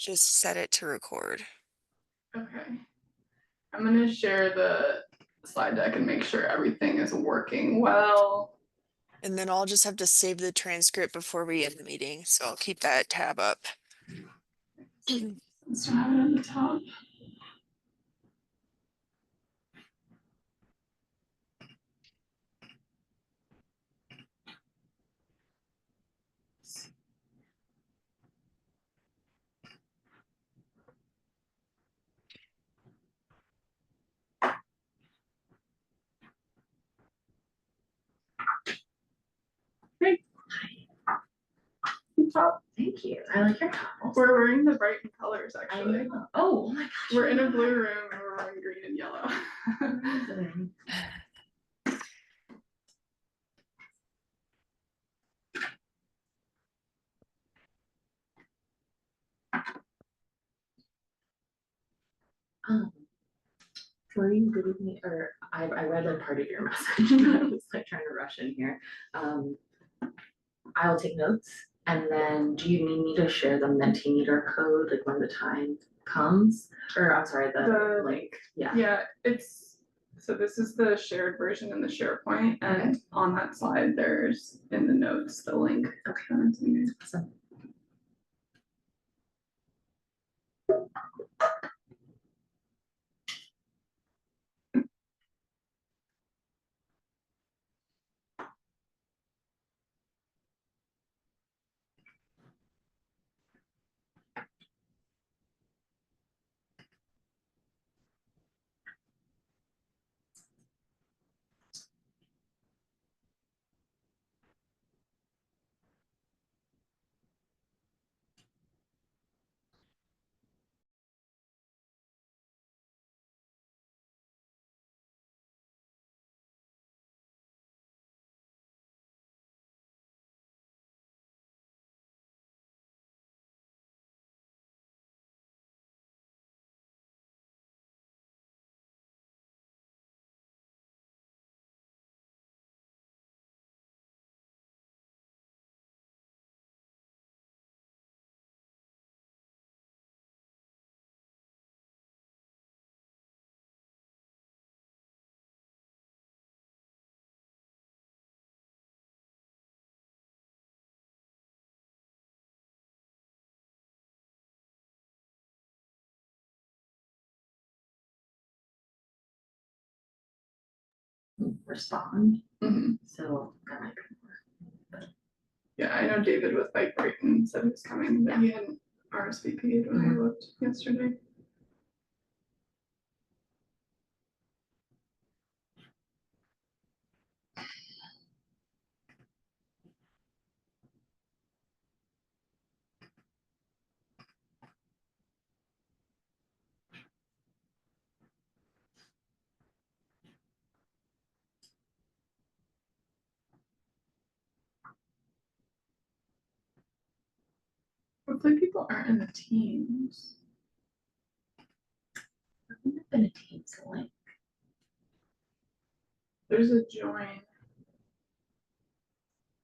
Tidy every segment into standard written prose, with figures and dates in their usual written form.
Just set it to record. Okay. I'm gonna share the slide deck and make sure everything is working well. And then I'll just have to save the transcript before we end the meeting. So I'll keep that tab up. Let's have it at the top. Great. Top. Thank you. I like your towels. We're wearing the Brighton colors actually. Oh my gosh. We're in a blue room and we're wearing green and yellow. Amazing. Were you good with me? Or I read like part of your message. I was like trying to rush in here. I'll take notes. And then do you need me to share the Mentimeter code like when the time comes? Or I'm sorry, the link. Yeah. Yeah, so this is the shared version in the SharePoint, and on that slide there's in the notes the link. Okay. Awesome. Respond. So that might be more. Yeah, I know David with Bike Brighton said he was coming, but he hadn't RSVP'd when I looked yesterday. Hopefully people aren't in the teams. I think I've been a Teams link. There's a join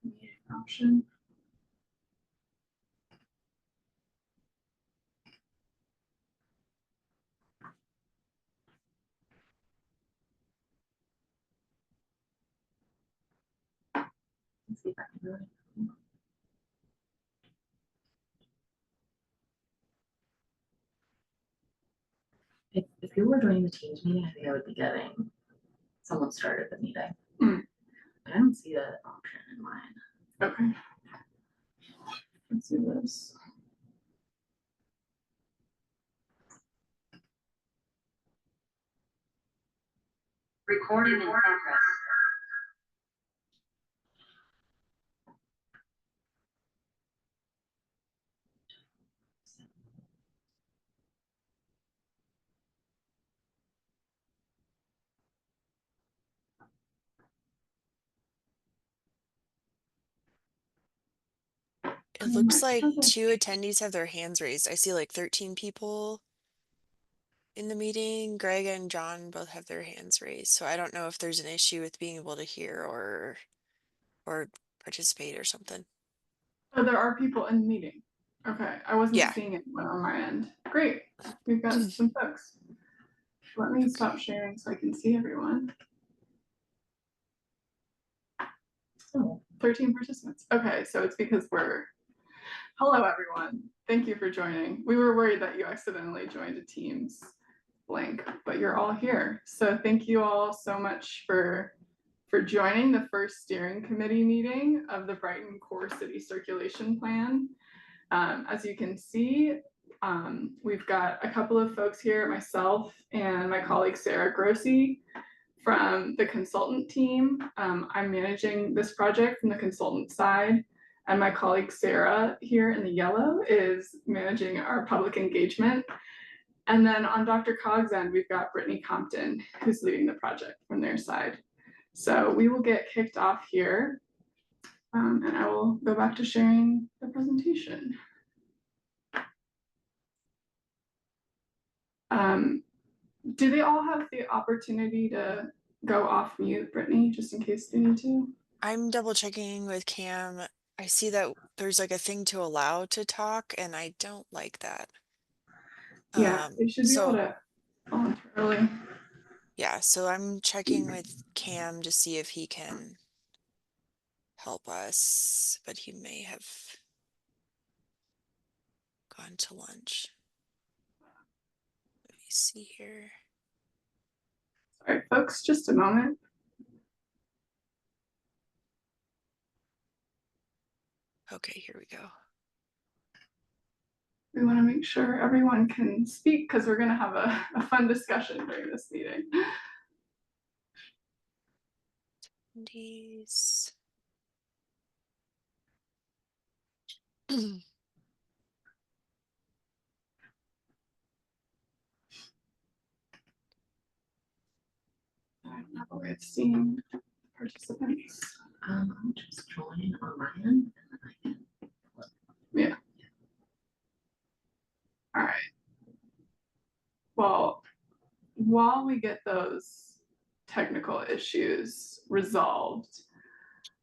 meeting option. Let's see if I can do it. If you were joining the Teams meeting, I think I would be getting someone started the meeting. But I don't see that option in mine. Okay. Let's do this. Recording in progress. It looks like 2 attendees have their hands raised. I see like 13 people in the meeting. Greg and John both have their hands raised. So I don't know if there's an issue with being able to hear or participate or something. Oh, there are people in the meeting. Okay, I wasn't Yeah. seeing anyone on my end. Great, we've got some folks. Let me stop sharing so I can see everyone. Oh, 13 participants. Okay, so it's because hello everyone. Thank you for joining. We were worried that you accidentally joined a Teams link, but you're all here. So thank you all so much for joining the first steering committee meeting of the Brighton Core City Circulation Plan. As you can see, we've got a couple of folks here, myself and my colleague Sarah Grossi from the consultant team. I'm managing this project from the consultant side, and my colleague Sarah here in the yellow is managing our public engagement. And then on DRCOG's end, we've got Brittany Compton, who's leading the project from their side. So we will get kicked off here, and I will go back to sharing the presentation. Do they all have the opportunity to go off mute, Brittany, just in case they need to? I'm double checking with Cam. I see that there's like a thing to allow to talk, and I don't like that. Yeah, they should be able So to voluntarily. yeah, so I'm checking with Cam to see if he can help us, but he may have gone to lunch. Let me see here. All right, folks, just a moment. Okay, here we go. We want to make sure everyone can speak because we're going to have a fun discussion during this meeting. These. I don't have a way of seeing participants. I'll just join on my end and then I can. Yeah. All right. Well, while we get those technical issues resolved,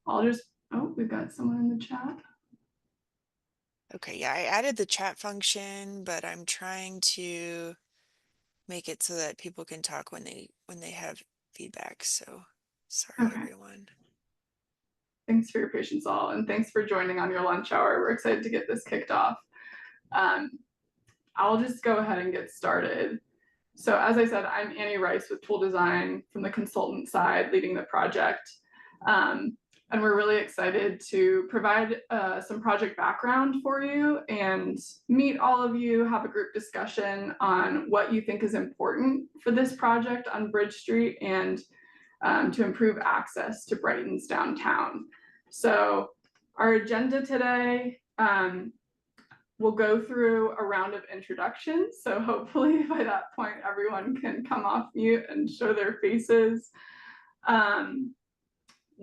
oh, we've got someone in the chat. Okay, yeah, I added the chat function, but I'm trying to make it so that people can talk when they have feedback. So sorry, Okay. everyone. Thanks for your patience all, and thanks for joining on your lunch hour. We're excited to get this kicked off. I'll just go ahead and get started. So as I said, I'm Annie Rice with Tool Design from the consultant side leading the project. And we're really excited to provide some project background for you and meet all of you, have a group discussion on what you think is important for this project on Bridge Street and to improve access to Brighton's downtown. So our agenda today, we'll go through a round of introductions. So hopefully by that point, everyone can come off mute and show their faces.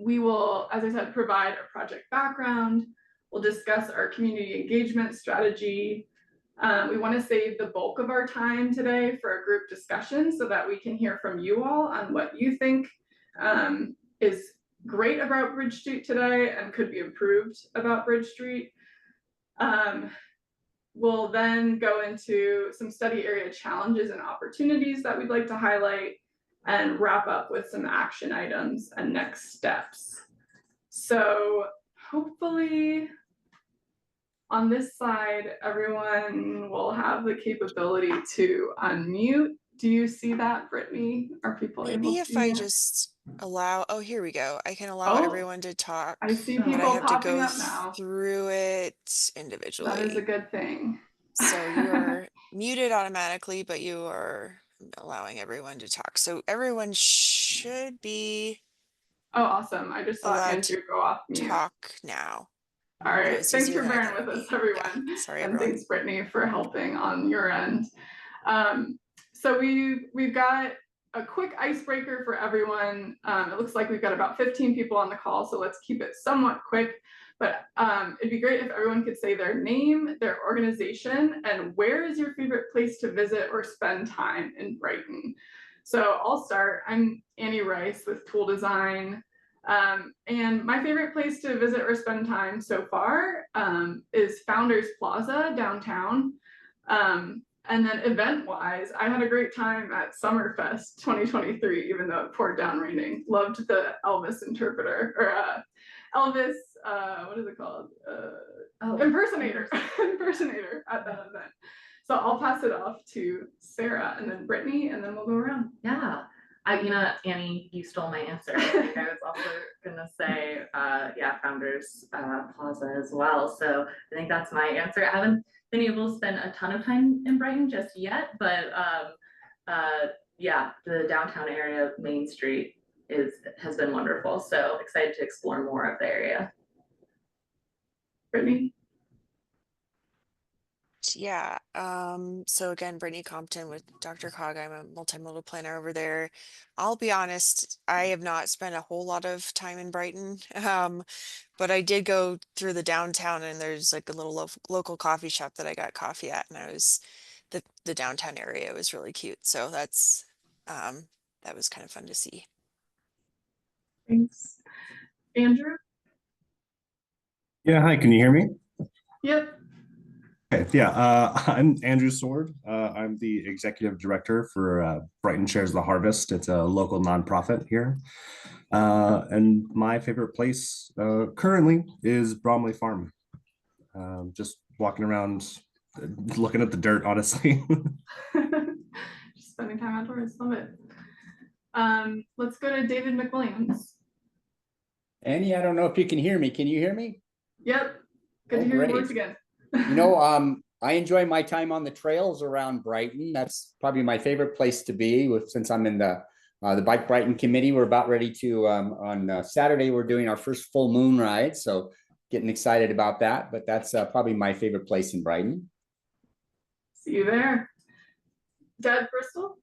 We will, as I said, provide a project background. We'll discuss our community engagement strategy. We want to save the bulk of our time today for a group discussion so that we can hear from you all on what you think is great about Bridge Street today and could be improved about Bridge Street. We'll then go into some study area challenges and opportunities that we'd like to highlight and wrap up with some action items and next steps. So hopefully on this side, everyone will have the capability to unmute. Do you see that, Brittany? Are people able Maybe to if see I it? just allow, oh, here we go. I can allow Oh, everyone to talk, I see But I but I people have to popping go up now. through it That is a individually. good thing. So you are muted automatically, but you are allowing everyone to talk. So everyone should be Oh, awesome. I just saw allowed to Andrew go off mute. talk now. All I know right, it's thanks easier for to have bearing that with on us, me. everyone. Yeah, sorry, And everyone. thanks, Brittany, for helping on your end. So we've got a quick icebreaker for everyone. It looks like we've got about 15 people on the call, so let's keep it somewhat quick. But it'd be great if everyone could say their name, their organization, and where is your favorite place to visit or spend time in Brighton. So I'll start. I'm Annie Rice with Tool Design. And my favorite place to visit or spend time so far is Founders Plaza downtown. And then event-wise, I had a great time at Summerfest 2023, even though it poured down raining. Loved the Elvis interpreter, or Elvis, what is it called? Impersonator, impersonator at that event. So I'll pass it off to Sarah and then Brittany, and then we'll go around. Yeah, Annie, you stole my answer. Like, I was also gonna say, yeah, Founders Plaza as well. So I think that's my answer. I haven't been able to spend a ton of time in Brighton just yet, but yeah, the downtown area, Main Street has been wonderful. So excited to explore more of the area. Brittany? Yeah, so again, Brittany Compton with DRCOG. I'm a multimodal planner over there. I'll be honest, I have not spent a whole lot of time in Brighton. But I did go through the downtown and there's like a little local coffee shop that I got coffee at, and I was the downtown area was really cute. So that was kind of fun to see. Thanks. Andrew? Yeah, hi, can you hear me? Yep. Okay, yeah, I'm Andrew Sword. I'm the executive director for Brighton Shares the Harvest. It's a local nonprofit here. And my favorite place currently is Bromley Farm. Just walking around, looking at the dirt, honestly. Just spending time outdoors, love it. Let's go to David McWilliams. Annie, I don't know if you can hear me. Can you hear me? Yep, good to hear your voice again. You know, I enjoy my time on the trails around Brighton. That's probably my favorite place to be. Since I'm in the Bike Brighton committee, we're about ready to on Saturday. We're doing our first full moon ride, so getting excited about that. But that's probably my favorite place in Brighton. See you there. Deb Bristol.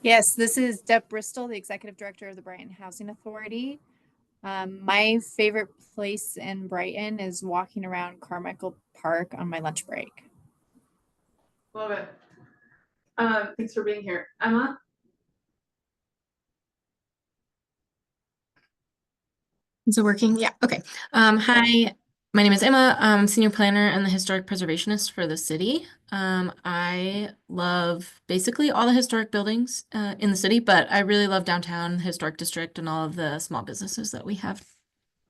Yes, this is Deb Bristol, the Executive Director of the Brighton Housing Authority. My favorite place in Brighton is walking around Carmichael Park on my lunch break. Love it. Thanks for being here. Emma? Is it working? Yeah, okay. Hi, my name is Emma. I'm senior planner and the historic preservationist for the city. I love basically all the historic buildings in the city, but I really love downtown, the historic district, and all of the small businesses that we have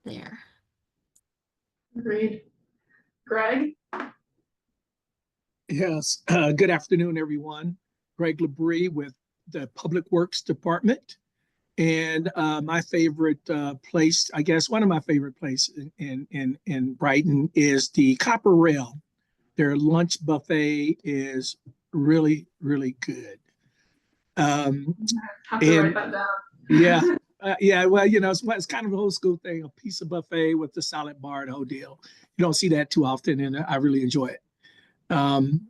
there. Agreed. Greg? Yes, good afternoon, everyone. Greg Labrie with the Public Works Department. And my favorite place, I guess one of my favorite places in Brighton is the Copper Rail. Their lunch buffet is really, really good. Have to write that down. Yeah. Yeah, well, you know, it's kind of an old school thing, a pizza buffet with the salad bar, the whole deal. You don't see that too often, and I really enjoy it. And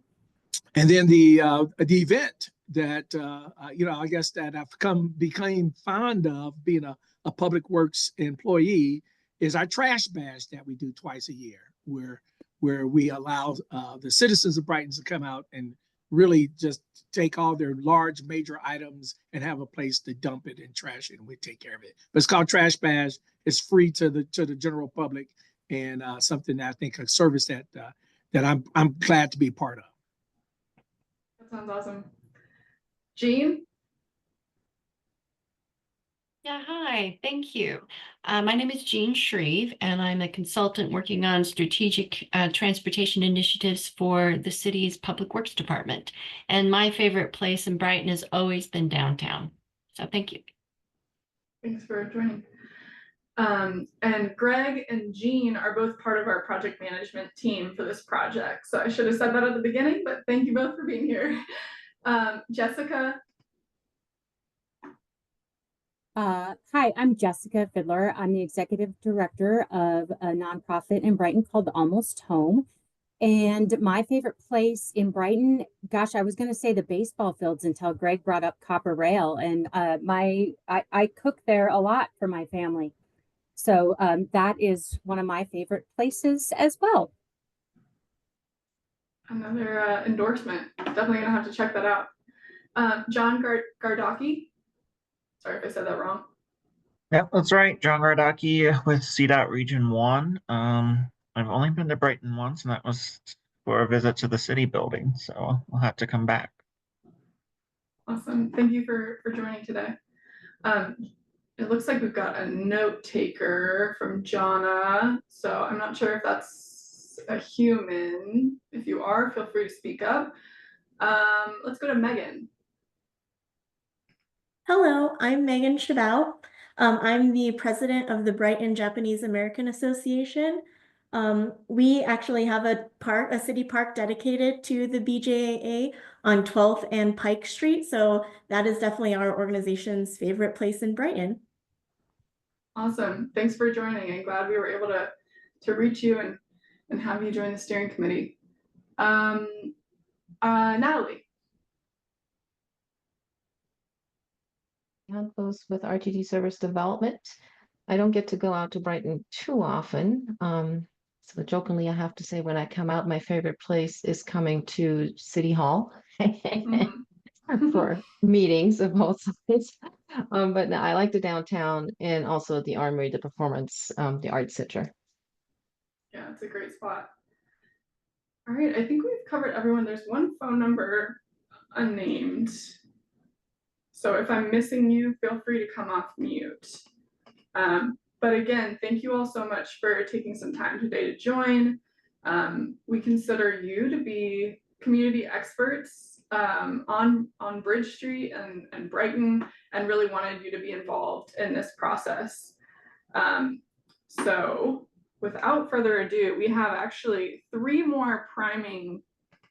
then the event that you know, I guess that I've became fond of being a public works employee is our trash bash that we do twice a year, where we allow the citizens of Brighton to come out and really just take all their large major items and have a place to dump it and trash it, and we take care of it. But it's called Trash Bash. It's free to the general public, and something that I think a service that I'm glad to be part of. That sounds awesome. Jean? Yeah, hi, thank you. My name is Jean Shreve, and I'm a consultant working on strategic transportation initiatives for the city's Public Works Department. And my favorite place in Brighton has always been downtown. So thank you. Thanks for joining. And Greg and Jean are both part of our project management team for this project. So I should have said that at the beginning, but thank you both for being here. Jessica? Hi, I'm Jessica Fiddler. I'm the executive director of a nonprofit in Brighton called Almost Home. And my favorite place in Brighton, gosh, I was going to say the baseball fields until Greg brought up Copper Rail. And I cook there a lot for my family. So that is one of my favorite places as well. Another endorsement. Definitely going to have to check that out. John Gardocki? Sorry if I said that wrong. Yep, that's right. John Radaki with CDOT Region 1. I've only been to Brighton once, and that was for a visit to the city building, so I'll have to come back. Awesome. Thank you for joining today. It looks like we've got a note taker from Jonna, so I'm not sure if that's a human. If you are, feel free to speak up. Let's go to Megan. Hello, I'm Megan Shabout. I'm the president of the Brighton Japanese American Association. We actually have a city park dedicated to the BJAA on 12th and Pike Street. So that is definitely our organization's favorite place in Brighton. Awesome. Thanks for joining. I'm glad we were able to reach you and have you join the steering committee. Natalie. Close with RTD service development. I don't get to go out to Brighton too often. So jokingly, I have to say when I come out, my favorite place is coming to City Hall for meetings of all sides. But no, I like the downtown and also the Armory, the performance, the art center. Yeah, it's a great spot. All right, I think we've covered everyone. There's one phone number unnamed. So if I'm missing you, feel free to come off mute. But again, thank you all so much for taking some time today to join. We consider you to be community experts on Bridge Street and Brighton, and really wanted you to be involved in this process. So without further ado, we have actually 3 more priming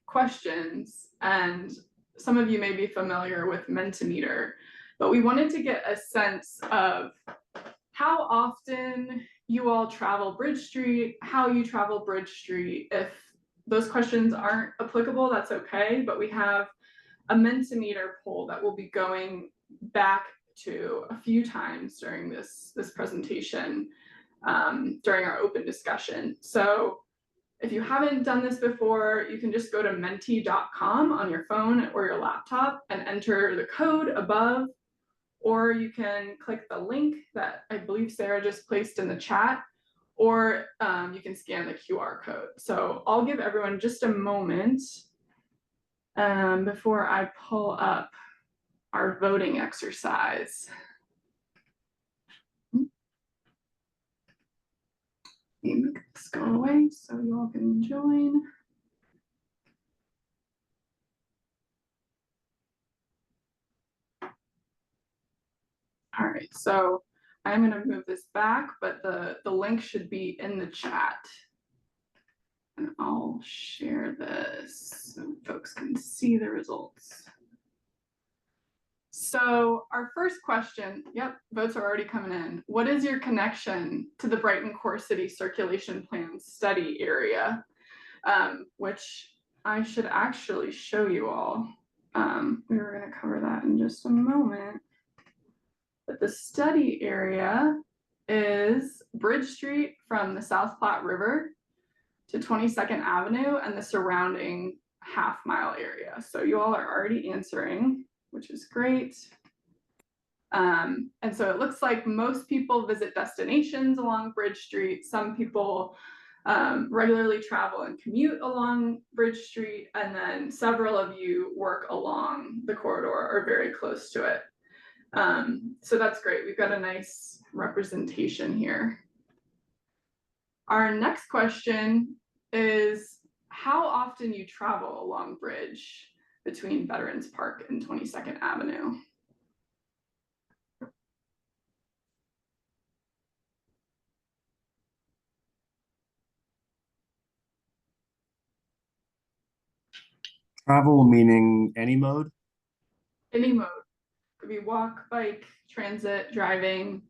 questions, and some of you may be familiar with Mentimeter, but we wanted to get a sense of how often you all travel Bridge Street, how you travel Bridge Street. If those questions aren't applicable, that's okay, but we have a Mentimeter poll that will be going back to a few times during this presentation, during our open discussion. So if you haven't done this before, you can just go to menti.com on your phone or your laptop and enter the code above, or you can click the link that I believe Sarah just placed in the chat, or you can scan the QR code. So I'll give everyone just a moment before I pull up our voting exercise. Let's go away so you all can join. All right, so I'm going to move this back, but the link should be in the chat. And I'll share this so folks can see the results. So our first question, yep, votes are already coming in. What is your connection to the Brighton Core City Circulation Plan study area? Which I should actually show you all. We were going to cover that in just a moment. But the study area is Bridge Street from the South Platte River to 22nd Avenue and the surrounding half-mile area. So you all are already answering, which is great. And so it looks like most people visit destinations along Bridge Street. Some people regularly travel and commute along Bridge Street, and then several of you work along the corridor or very close to it. So that's great. We've got a nice representation here. Our next question is how often you travel along Bridge between Veterans Park and 22nd Avenue. Travel meaning any mode? Any mode. Could be walk, bike, transit, driving.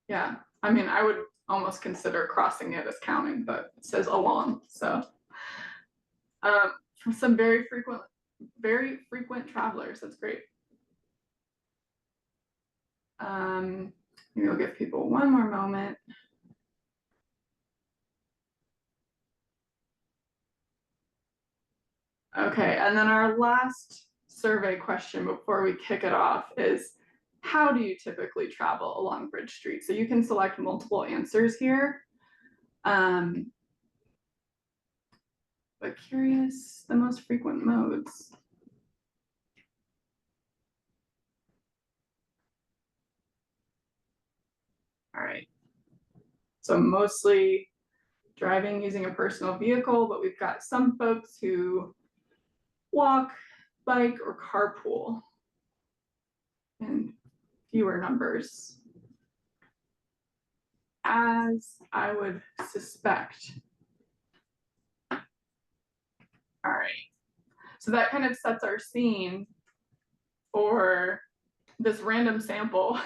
Yeah, I mean, I would almost consider crossing it as counting, but it says along. So for some very frequent travelers, that's great. Maybe we'll give people one more moment. Okay, and then our last survey question before we kick it off is, how do you typically travel along Bridge Street? So you can select multiple answers here. But curious, the most frequent modes. All right. So mostly driving using a personal vehicle, but we've got some folks who walk, bike, or carpool in fewer numbers, as I would suspect. All right. So that kind of sets our scene for this random sample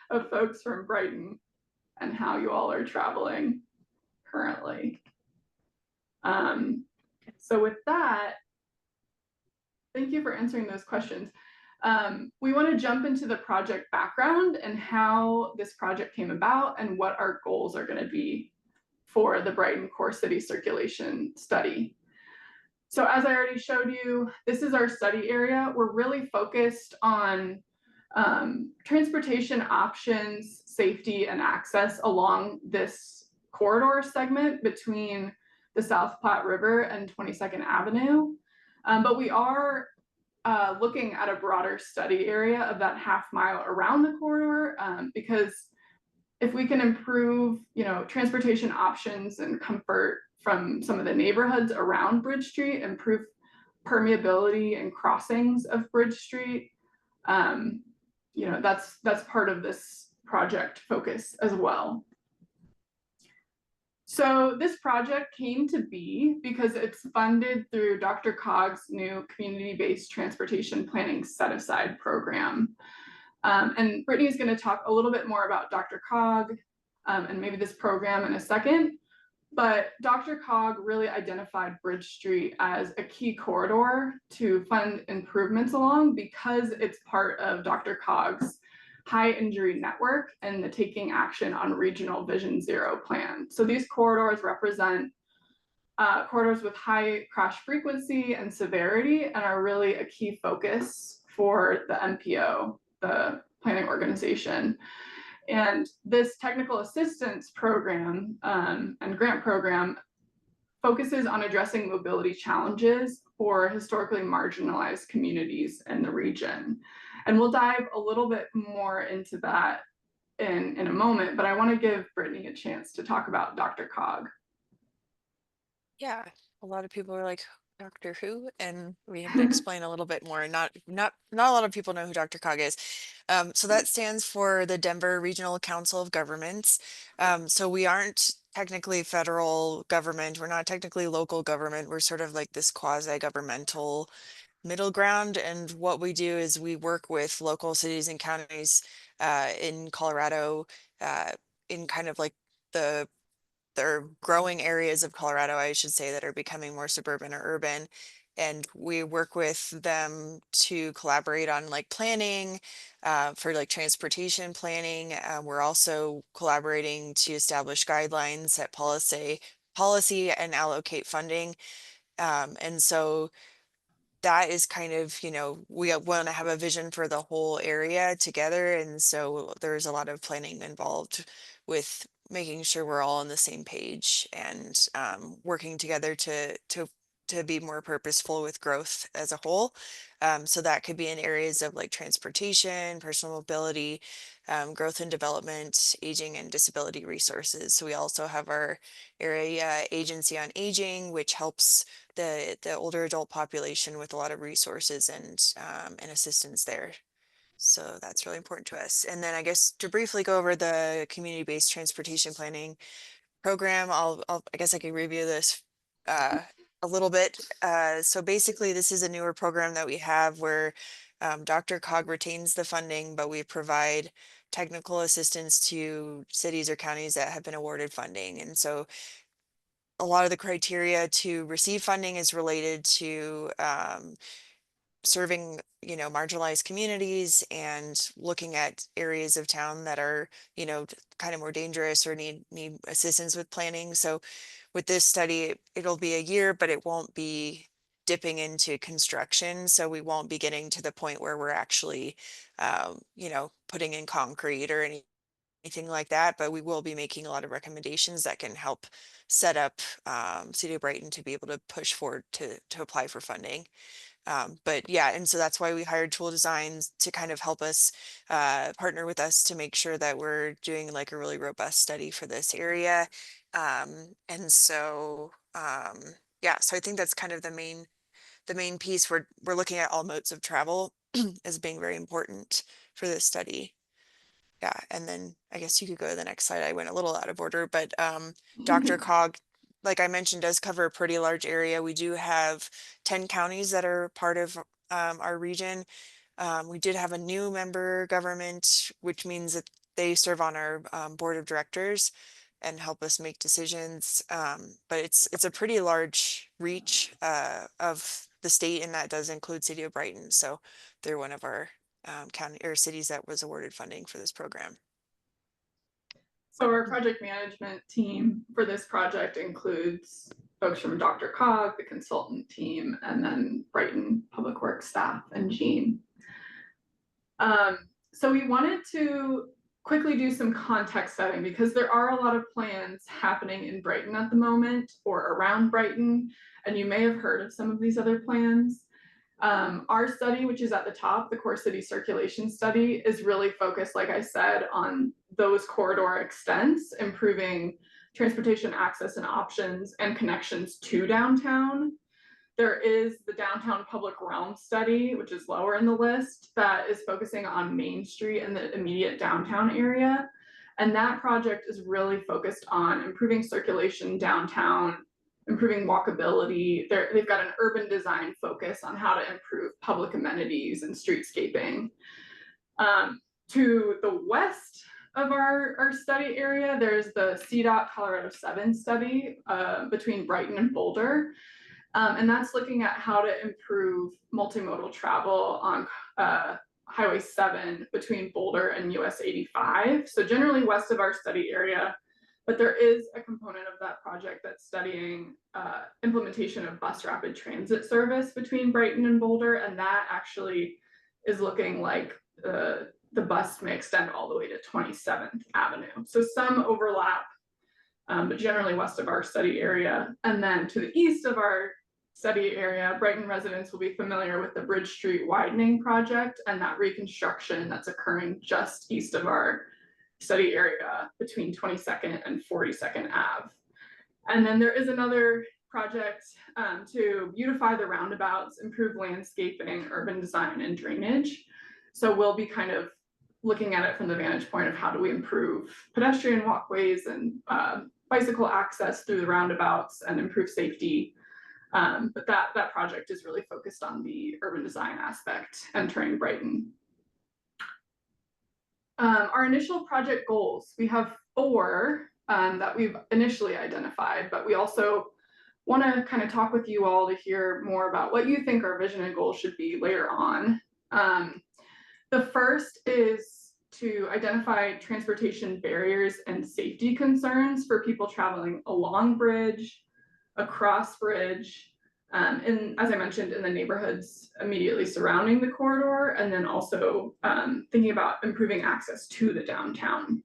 of folks from Brighton and how you all are traveling currently. So with that, thank you for answering those questions. We want to jump into the project background and how this project came about and what our goals are going to be for the Brighton Core City Circulation Study. So as I already showed you, this is our study area. We're really focused on transportation options, safety, and access along this corridor segment between the South Platte River and 22nd Avenue. But we are looking at a broader study area of that half-mile around the corridor, because if we can improve, transportation options and comfort from some of the neighborhoods around Bridge Street, improve permeability and crossings of Bridge Street, that's part of this project focus as well. So this project came to be because it's funded through DRCOG's new community-based transportation planning set-aside program. And Brittany's going to talk a little bit more about DRCOG and maybe this program in a second. But DRCOG really identified Bridge Street as a key corridor to fund improvements along because it's part of DRCOG's high injury network and the Taking Action on Regional Vision Zero plan. So these corridors represent corridors with high crash frequency and severity and are really a key focus for the MPO, the planning organization. And this technical assistance program and grant program focuses on addressing mobility challenges for historically marginalized communities in the region. And we'll dive a little bit more into that in a moment, but I want to give Brittany a chance to talk about DRCOG. Yeah, a lot of people are like, Doctor Who, and we have to explain a little bit more. Not a lot of people know who DRCOG is. So that stands for the Denver Regional Council of Governments. So we aren't technically federal government. We're not technically local government. We're sort of like this quasi-governmental middle ground. And what we do is we work with local cities and counties in Colorado in kind of like the growing areas of Colorado, I should say, that are becoming more suburban or urban. And we work with them to collaborate on like planning for like transportation planning. We're also collaborating to establish guidelines, set policy and allocate funding. And so that is kind of, we want to have a vision for the whole area together. And so there's a lot of planning involved with making sure we're all on the same page and working together to be more purposeful with growth as a whole. So that could be in areas of like transportation, personal mobility, growth and development, aging and disability resources. So we also have our area agency on aging, which helps the older adult population with a lot of resources and assistance there. So that's really important to us. And then I guess to briefly go over the community-based transportation planning program, I guess I could review this a little bit. So basically this is a newer program that we have where DRCOG retains the funding, but we provide technical assistance to cities or counties that have been awarded funding. And so a lot of the criteria to receive funding is related to serving, marginalized communities and looking at areas of town that are, kind of more dangerous or need assistance with planning. So with this study, it'll be a year, but it won't be dipping into construction. So we won't be getting to the point where we're actually, you know, putting in concrete or anything like that, but we will be making a lot of recommendations that can help set up City of Brighton to be able to push forward to apply for funding. But yeah, and so that's why we hired Tool Designs to kind of help us partner with us to make sure that we're doing like a really robust study for this area. And so yeah, so I think that's kind of the main piece. We're looking at all modes of travel as being very important for this study. Yeah, and then I guess you could go to the next slide. I went a little out of order, but DRCOG, like I mentioned, does cover a pretty large area. We do have 10 counties that are part of our region. We did have a new member government, which means that they serve on our board of directors and help us make decisions. But it's a pretty large reach of the state, and that does include City of Brighton. So they're one of our county or cities that was awarded funding for this program. So our project management team for this project includes folks from DRCOG, the consultant team, and then Brighton Public Works staff and Jean. So we wanted to quickly do some context setting because there are a lot of plans happening in Brighton at the moment or around Brighton, and you may have heard of some of these other plans. Our study, which is at the top, the Core City Circulation Study, is really focused, like I said, on those corridor extents, improving transportation access and options and connections to downtown. There is the Downtown Public Realm Study, which is lower in the list, that is focusing on Main Street and the immediate downtown area. And that project is really focused on improving circulation downtown, improving walkability. They've got an urban design focus on how to improve public amenities and streetscaping. To the west of our study area, there's the CDOT Colorado 7 study between Brighton and Boulder. And that's looking at how to improve multimodal travel on Highway 7 between Boulder and US 85. So generally west of our study area, but there is a component of that project that's studying implementation of bus rapid transit service between Brighton and Boulder. And that actually is looking like the bus may extend all the way to 27th Avenue. So some overlap, but generally west of our study area. And then to the east of our study area, Brighton residents will be familiar with the Bridge Street widening project and that reconstruction that's occurring just east of our study area between 22nd and 42nd Ave. And then there is another project to beautify the roundabouts, improve landscaping, urban design, and drainage. So we'll be kind of looking at it from the vantage point of how do we improve pedestrian walkways and bicycle access through the roundabouts and improve safety. But that project is really focused on the urban design aspect, entering Brighton. Our initial project goals, we have 4 that we've initially identified, but we also want to kind of talk with you all to hear more about what you think our vision and goals should be later on. The first is to identify transportation barriers and safety concerns for people traveling along bridge, across bridge, and as I mentioned, in the neighborhoods immediately surrounding the corridor, and then also thinking about improving access to the downtown.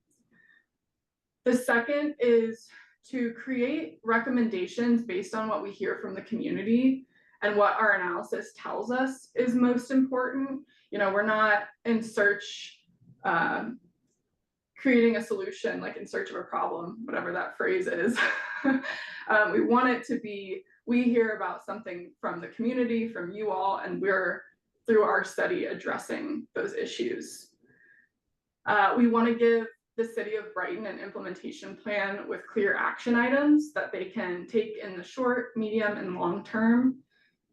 The second is to create recommendations based on what we hear from the community and what our analysis tells us is most important. You know, we're not in search, creating a solution, like in search of a problem, whatever that phrase is. We want it to be, we hear about something from the community, from you all, and we're, through our study, addressing those issues. We want to give the City of Brighton an implementation plan with clear action items that they can take in the short, medium, and long term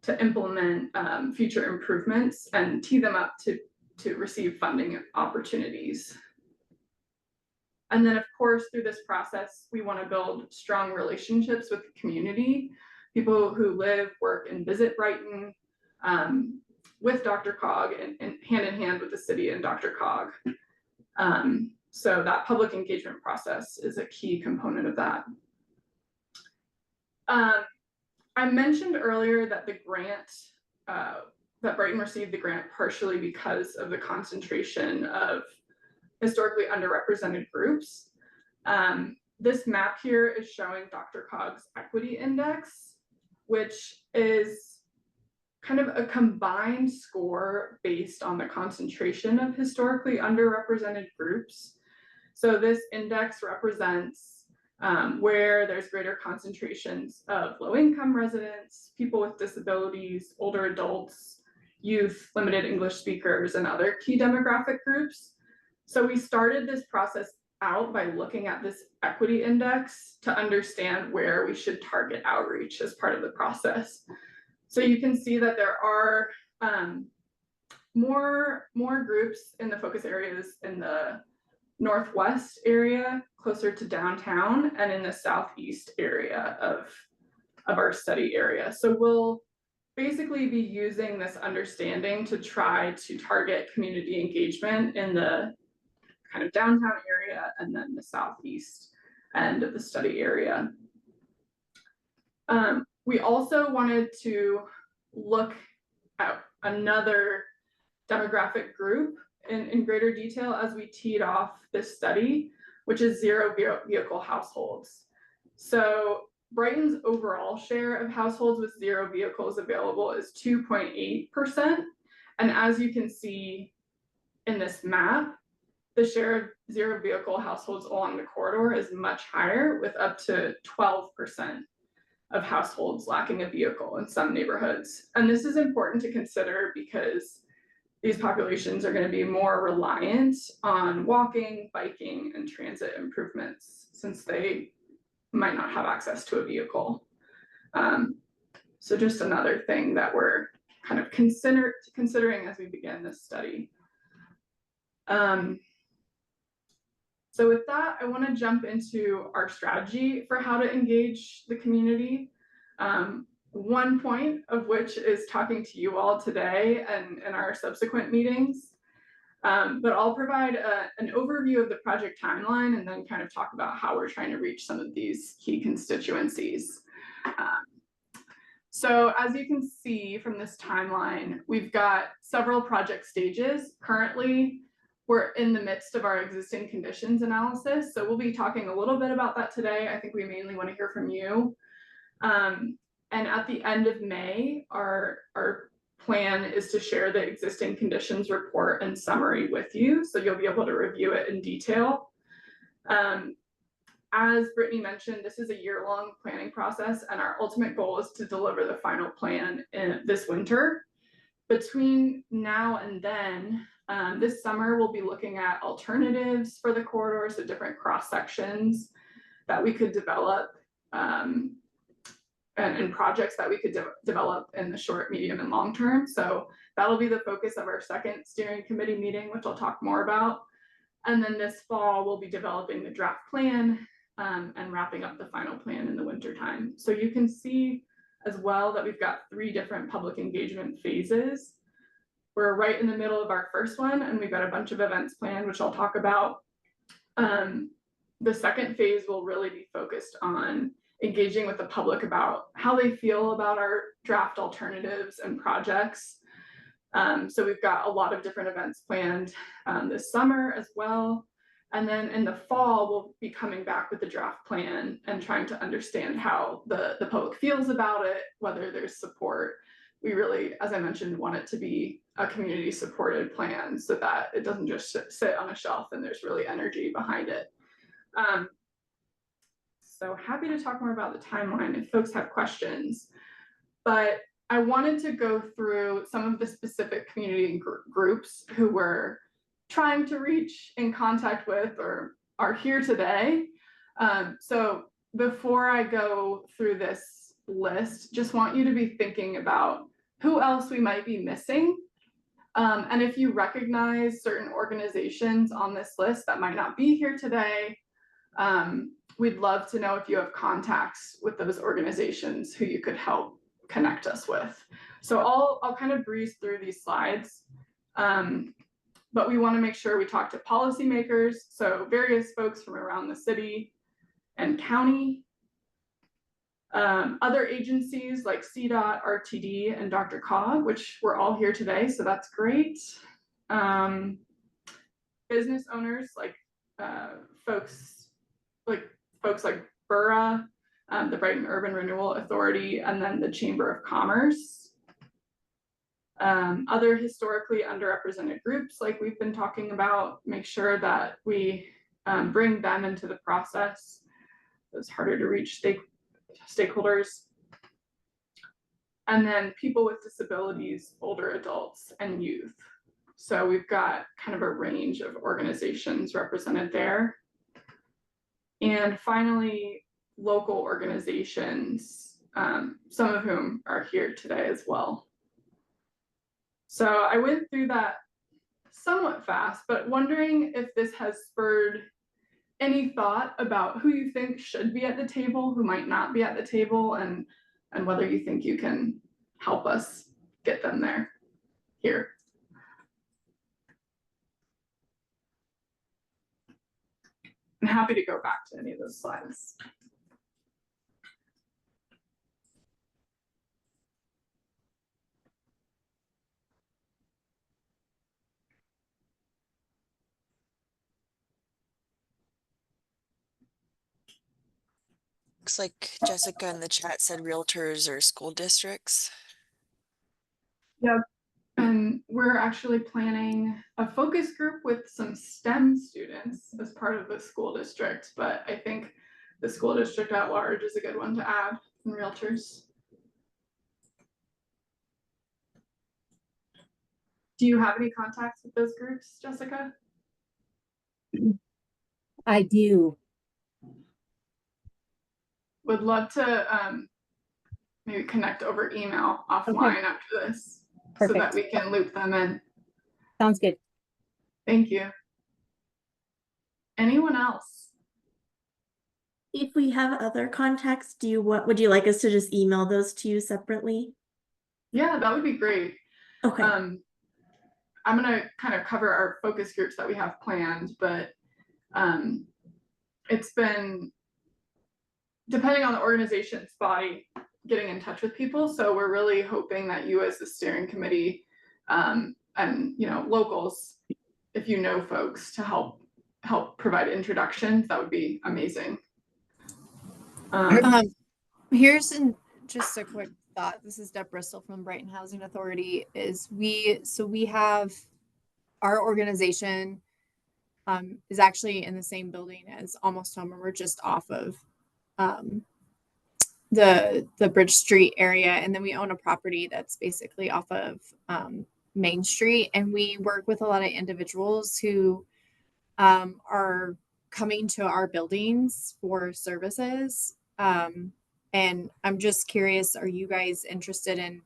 to implement future improvements and tee them up to receive funding opportunities. And then, of course, through this process, we want to build strong relationships with the community, people who live, work, and visit Brighton with DRCOG and hand in hand with the city and DRCOG. So that public engagement process is a key component of that. I mentioned earlier that the grant, that Brighton received the grant partially because of the concentration of historically underrepresented groups. This map here is showing DRCOG's equity index, which is kind of a combined score based on the concentration of historically underrepresented groups. So this index represents where there's greater concentrations of low-income residents, people with disabilities, older adults, youth, limited English speakers, and other key demographic groups. So we started this process out by looking at this equity index to understand where we should target outreach as part of the process. So you can see that there are more groups in the focus areas in the northwest area, closer to downtown, and in the southeast area of our study area. So we'll basically be using this understanding to try to target community engagement in the kind of downtown area and then the southeast end of the study area. We also wanted to look at another demographic group in greater detail as we teed off this study, which is zero vehicle households. So Brighton's overall share of households with zero vehicles available is 2.8%. And as you can see in this map, the share of zero vehicle households along the corridor is much higher, with up to 12% of households lacking a vehicle in some neighborhoods. And this is important to consider because these populations are going to be more reliant on walking, biking, and transit improvements since they might not have access to a vehicle. So just another thing that we're kind of considering as we begin this study. So with that, I want to jump into our strategy for how to engage the community. One point of which is talking to you all today and in our subsequent meetings. But I'll provide an overview of the project timeline and then kind of talk about how we're trying to reach some of these key constituencies. So as you can see from this timeline, we've got several project stages. Currently, we're in the midst of our existing conditions analysis. So we'll be talking a little bit about that today. I think we mainly want to hear from you. And at the end of May, our plan is to share the existing conditions report and summary with you. So you'll be able to review it in detail. As Brittany mentioned, this is a year-long planning process, and our ultimate goal is to deliver the final plan this winter. Between now and then, this summer, we'll be looking at alternatives for the corridor, so different cross sections that we could develop and projects that we could develop in the short, medium, and long term. So that'll be the focus of our second steering committee meeting, which I'll talk more about. And then this fall, we'll be developing the draft plan and wrapping up the final plan in the winter time. So you can see as well that we've got 3 different public engagement phases. We're right in the middle of our first one, and we've got a bunch of events planned, which I'll talk about. The second phase will really be focused on engaging with the public about how they feel about our draft alternatives and projects. So we've got a lot of different events planned this summer as well. And then in the fall, we'll be coming back with the draft plan and trying to understand how the public feels about it, whether there's support. We really, as I mentioned, want it to be a community supported plan so that it doesn't just sit on a shelf and there's really energy behind it. So happy to talk more about the timeline if folks have questions, but I wanted to go through some of the specific community groups who we're trying to reach, in contact with, or are here today. So before I go through this list, just want you to be thinking about who else we might be missing. And if you recognize certain organizations on this list that might not be here today, we'd love to know if you have contacts with those organizations who you could help connect us with. So I'll kind of breeze through these slides, but we want to make sure we talk to policymakers, so various folks from around the city and county, Other agencies like CDOT, RTD, and DRCOG, which we're all here today, so that's great. Business owners like folks like BURA, the Brighton Urban Renewal Authority, and then the Chamber of Commerce. Other historically underrepresented groups like we've been talking about, make sure that we bring them into the process. Those harder to reach stakeholders. And then people with disabilities, older adults, and youth. So we've got kind of a range of organizations represented there. And finally, local organizations, some of whom are here today as well. So I went through that somewhat fast, but wondering if this has spurred any thought about who you think should be at the table, who might not be at the table, and whether you think you can help us get them there here. I'm happy to go back to any of those slides. Looks like Jessica in the chat said realtors or school districts. Yep. And we're actually planning a focus group with some STEM students as part of the school district, but I think the school district at large is a good one to add in realtors. Do you have any contacts with those groups, Jessica? I do. Would love to maybe connect over email offline after this. Perfect. So that we can loop them in. Sounds good. Thank you. Anyone else? If we have other contacts, would you like us to just email those to you separately? Yeah, that would be great. Okay. I'm gonna kind of cover our focus groups that we have planned, but it's been, depending on the organization's body, getting in touch with people. So we're really hoping that you as the steering committee and locals, if you know folks, to help provide introductions, that would be amazing. Here's just a quick thought. This is Deb Bristol from Brighton Housing Authority. We have our organization is actually in the same building as Almost Home, and we're just off of the Bridge Street area, and then we own a property that's basically off of Main Street, and we work with a lot of individuals who are coming to our buildings for services. And I'm just curious, are you guys interested in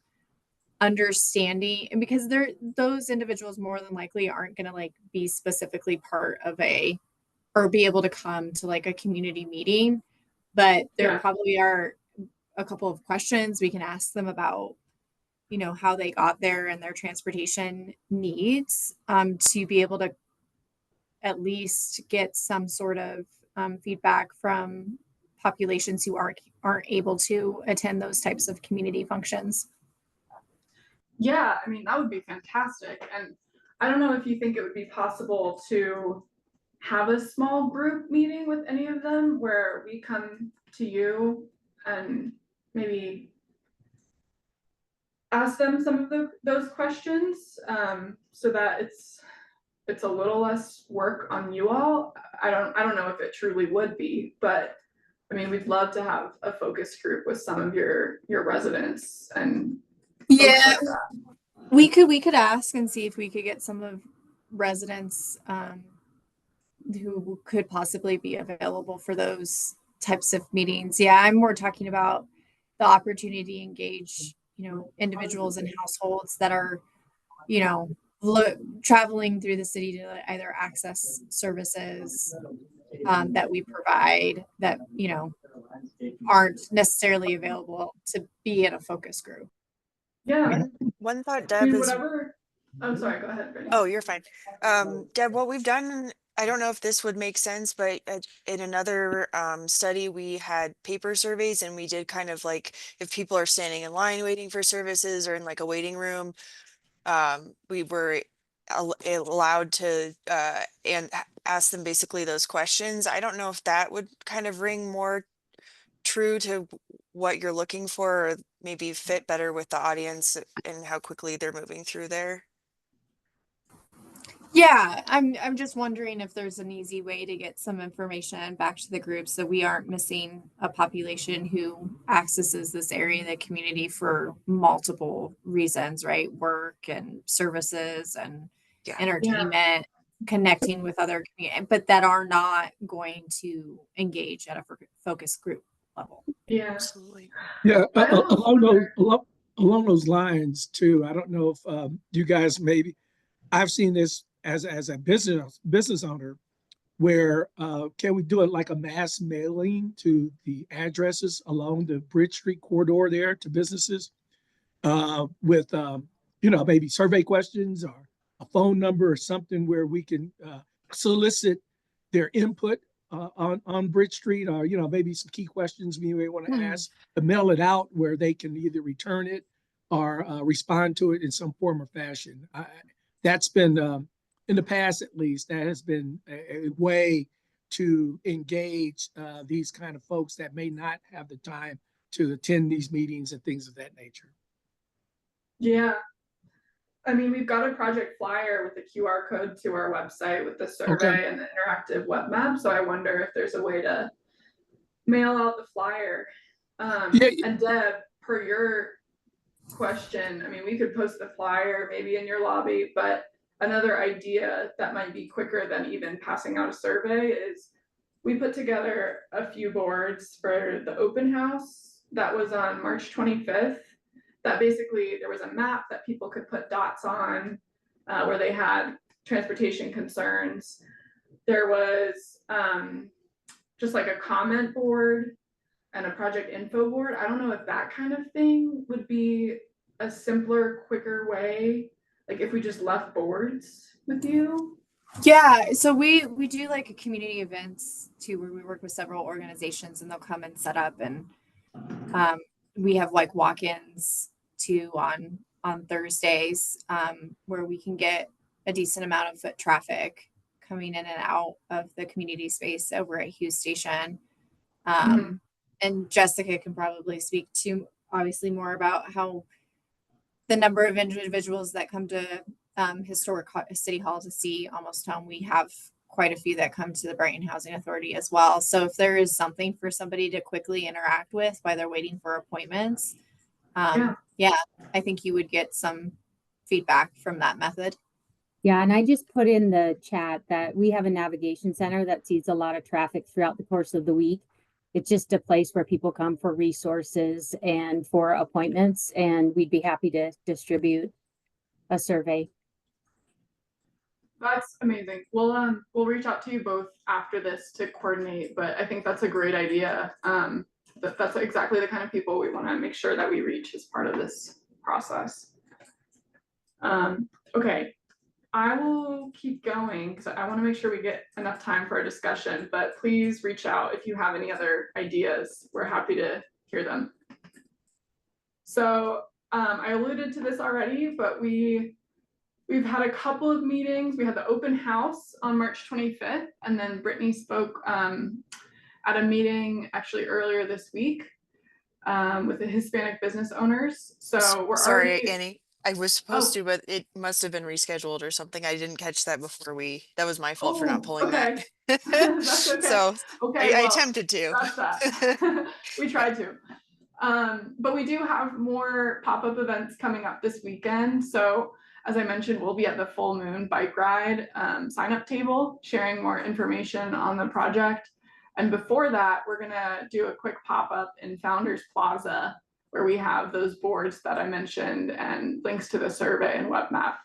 understanding? And because those individuals more than likely aren't going to like be specifically part of or be able to come to like a community meeting, but there probably are a couple of questions we can ask them about, how they got there and their transportation needs, to be able to at least get some sort of feedback from populations who aren't able to attend those types of community functions. Yeah, I mean, that would be fantastic. And I don't know if you think it would be possible to have a small group meeting with any of them where we come to you and maybe ask them some of those questions, so that it's a little less work on you all. I don't know if it truly would be, but I mean, we'd love to have a focus group with some of your residents and yeah, like we could ask and see if we could get some of residents who could possibly be available for those types of meetings. Yeah, I'm more talking about the opportunity to engage, individuals and households that are, traveling through the city to either access services that we provide that, aren't necessarily available to be in a focus group. Yeah. One thought, Deb, is whatever. I'm sorry, go ahead, Brittany. Oh, you're fine. Deb, what we've done I don't know if this would make sense, but in another study, we had paper surveys and we did kind of like if people are standing in line waiting for services or in like a waiting room, we were allowed to ask them basically those questions. I don't know if that would kind of ring more true to what you're looking for, or maybe fit better with the audience and how quickly they're moving through there. Yeah, I'm just wondering if there's an easy way to get some information back to the group so we aren't missing a population who accesses this area of the community for multiple reasons, right? Work and services and Yeah. entertainment, connecting with other community, but that are not going to engage at a focus group level. Yeah. Absolutely. Yeah, I almost along those lines too. I don't know if you guys maybe, I've seen this as a business owner, where can we do it like a mass mailing to the addresses along the Bridge Street corridor there to businesses with maybe survey questions or a phone number or something where we can solicit their input on Bridge Street, or maybe some key questions we may want to ask, to mail it out where they can either return it or respond to it in some form or fashion. That's been in the past, at least, that has been a way to engage these kind of folks that may not have the time to attend these meetings and things of that nature. Yeah. I mean, we've got a project flyer with the QR code to our website with the survey and the interactive web map. So I wonder if there's a way to mail out the flyer. And Deb, per your question, I mean, we could post the flyer maybe in your lobby, but another idea that might be quicker than even passing out a survey is we put together a few boards for the open house that was on March 25th. That basically there was a map that people could put dots on where they had transportation concerns. There was just like a comment board and a project info board. I don't know if that kind of thing would be a simpler, quicker way, like if we just left boards with you. Yeah, so we do like a community events too, where we work with several organizations and they'll come and set up, and we have like walk-ins too on Thursdays, where we can get a decent amount of foot traffic coming in and out of the community space over at Hughes Station. And Jessica can probably speak to obviously more about how the number of individuals that come to historic City Hall to see Almost Home. We have quite a few that come to the Brighton Housing Authority as well. So if there is something for somebody to quickly interact with while they're waiting for appointments, yeah, I think you would get some feedback from that method. Yeah, and I just put in the chat that we have a navigation center that sees a lot of traffic throughout the course of the week. It's just a place where people come for resources and for appointments, and we'd be happy to distribute a survey. That's amazing. We'll reach out to you both after this to coordinate, but I think that's a great idea. That's exactly the kind of people we want to make sure that we reach as part of this process. Okay, I will keep going because I want to make sure we get enough time for a discussion, but please reach out if you have any other ideas. We're happy to hear them. So I alluded to this already, but we've had a couple of meetings. We had the open house on March 25th, and then Brittany spoke at a meeting actually earlier this week with the Hispanic business owners. So we're sorry, already... Annie. I was supposed to, but it must have been rescheduled or something. I didn't catch that before that was my fault for not pulling that. That's okay. So okay, I attempted to. Scratch that. We tried to. But we do have more pop-up events coming up this weekend. So as I mentioned, we'll be at the Full Moon Bike Ride sign-up table, sharing more information on the project. And before that, we're gonna do a quick pop-up in Founders Plaza, where we have those boards that I mentioned and links to the survey and web map.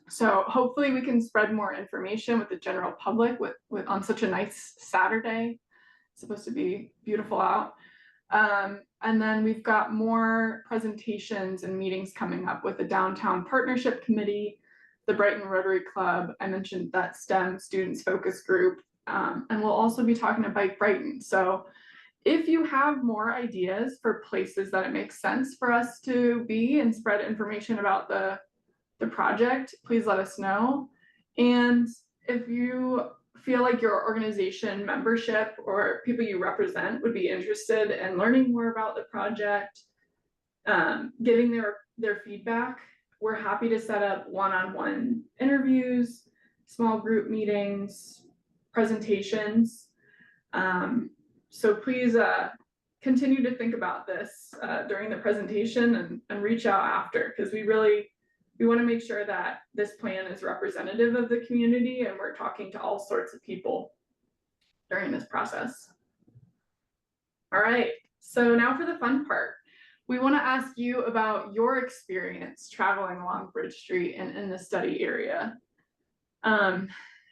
So hopefully we can spread more information with the general public with on such a nice Saturday. It's supposed to be beautiful out. And then we've got more presentations and meetings coming up with the Downtown Partnership Committee, the Brighton Rotary Club. I mentioned that STEM students focus group, and we'll also be talking to Bike Brighton. So if you have more ideas for places that it makes sense for us to be and spread information about the project, please let us know. And if you feel like your organization membership or people you represent would be interested in learning more about the project, giving their feedback, we're happy to set up one-on-one interviews, small group meetings, presentations. So please continue to think about this during the presentation and reach out after, because we want to make sure that this plan is representative of the community and we're talking to all sorts of people during this process. All right, so now for the fun part. We want to ask you about your experience traveling along Bridge Street and in the study area.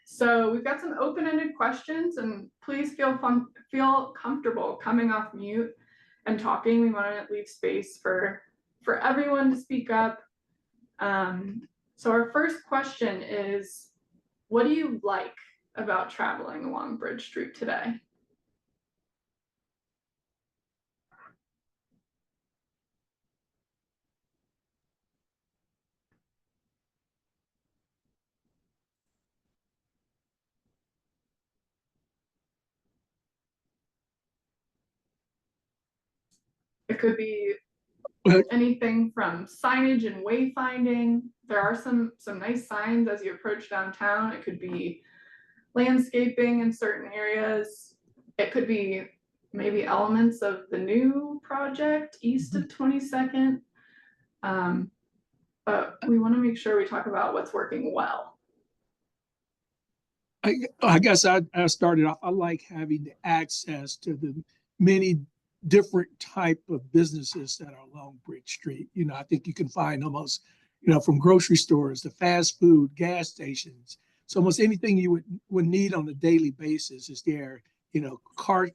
So we've got some open-ended questions, and please feel comfortable coming off mute and talking. We want to leave space for everyone to speak up. So our first question is, what do you like about traveling along Bridge Street today? It could be anything from signage and wayfinding. There are some nice signs as you approach downtown. It could be landscaping in certain areas. It could be maybe elements of the new project east of 22nd. But we want to make sure we talk about what's working well. I guess I started off, I like having the access to the many different type of businesses that are along Bridge Street. You know, I think you can find almost, you know, from grocery stores to fast food, gas stations. So almost anything you would need on a daily basis is there. You know, car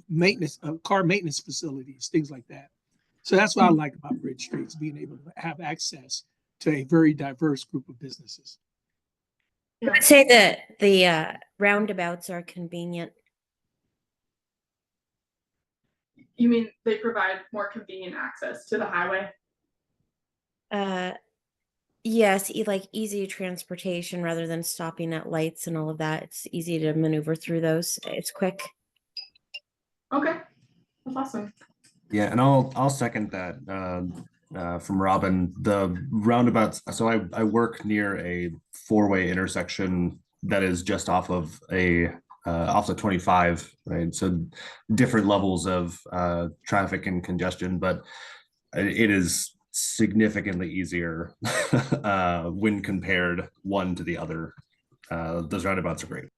maintenance facilities, things like that. So that's what I like about Bridge Street, is being able to have access to a very diverse group of businesses. I would say that the roundabouts are convenient. You mean they provide more convenient access to the highway? Yes, like easy transportation rather than stopping at lights and all of that. It's easy to maneuver through those. It's quick. Okay, that's awesome. Yeah, and I'll second that from Robin. The roundabouts. So I work near a four-way intersection that is just off of off the 25, right? So different levels of traffic and congestion, but it is significantly easier when compared one to the other. Those roundabouts are great.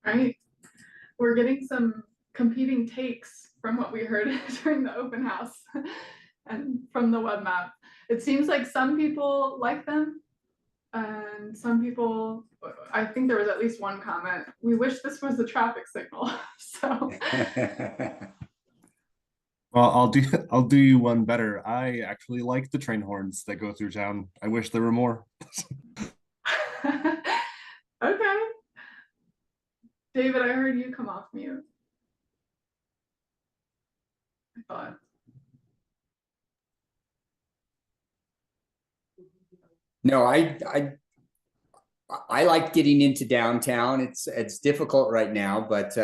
All right, we're getting some competing takes from what we heard during the open house and from the web map. It seems like some people like them and some people, I think there was at least one comment, we wish this was a traffic signal. So well, I'll do you one better. I actually like the train horns that go through town. I wish there were more. Okay, David, I heard you come off mute. I thought. No, I like getting into downtown. It's difficult right now, but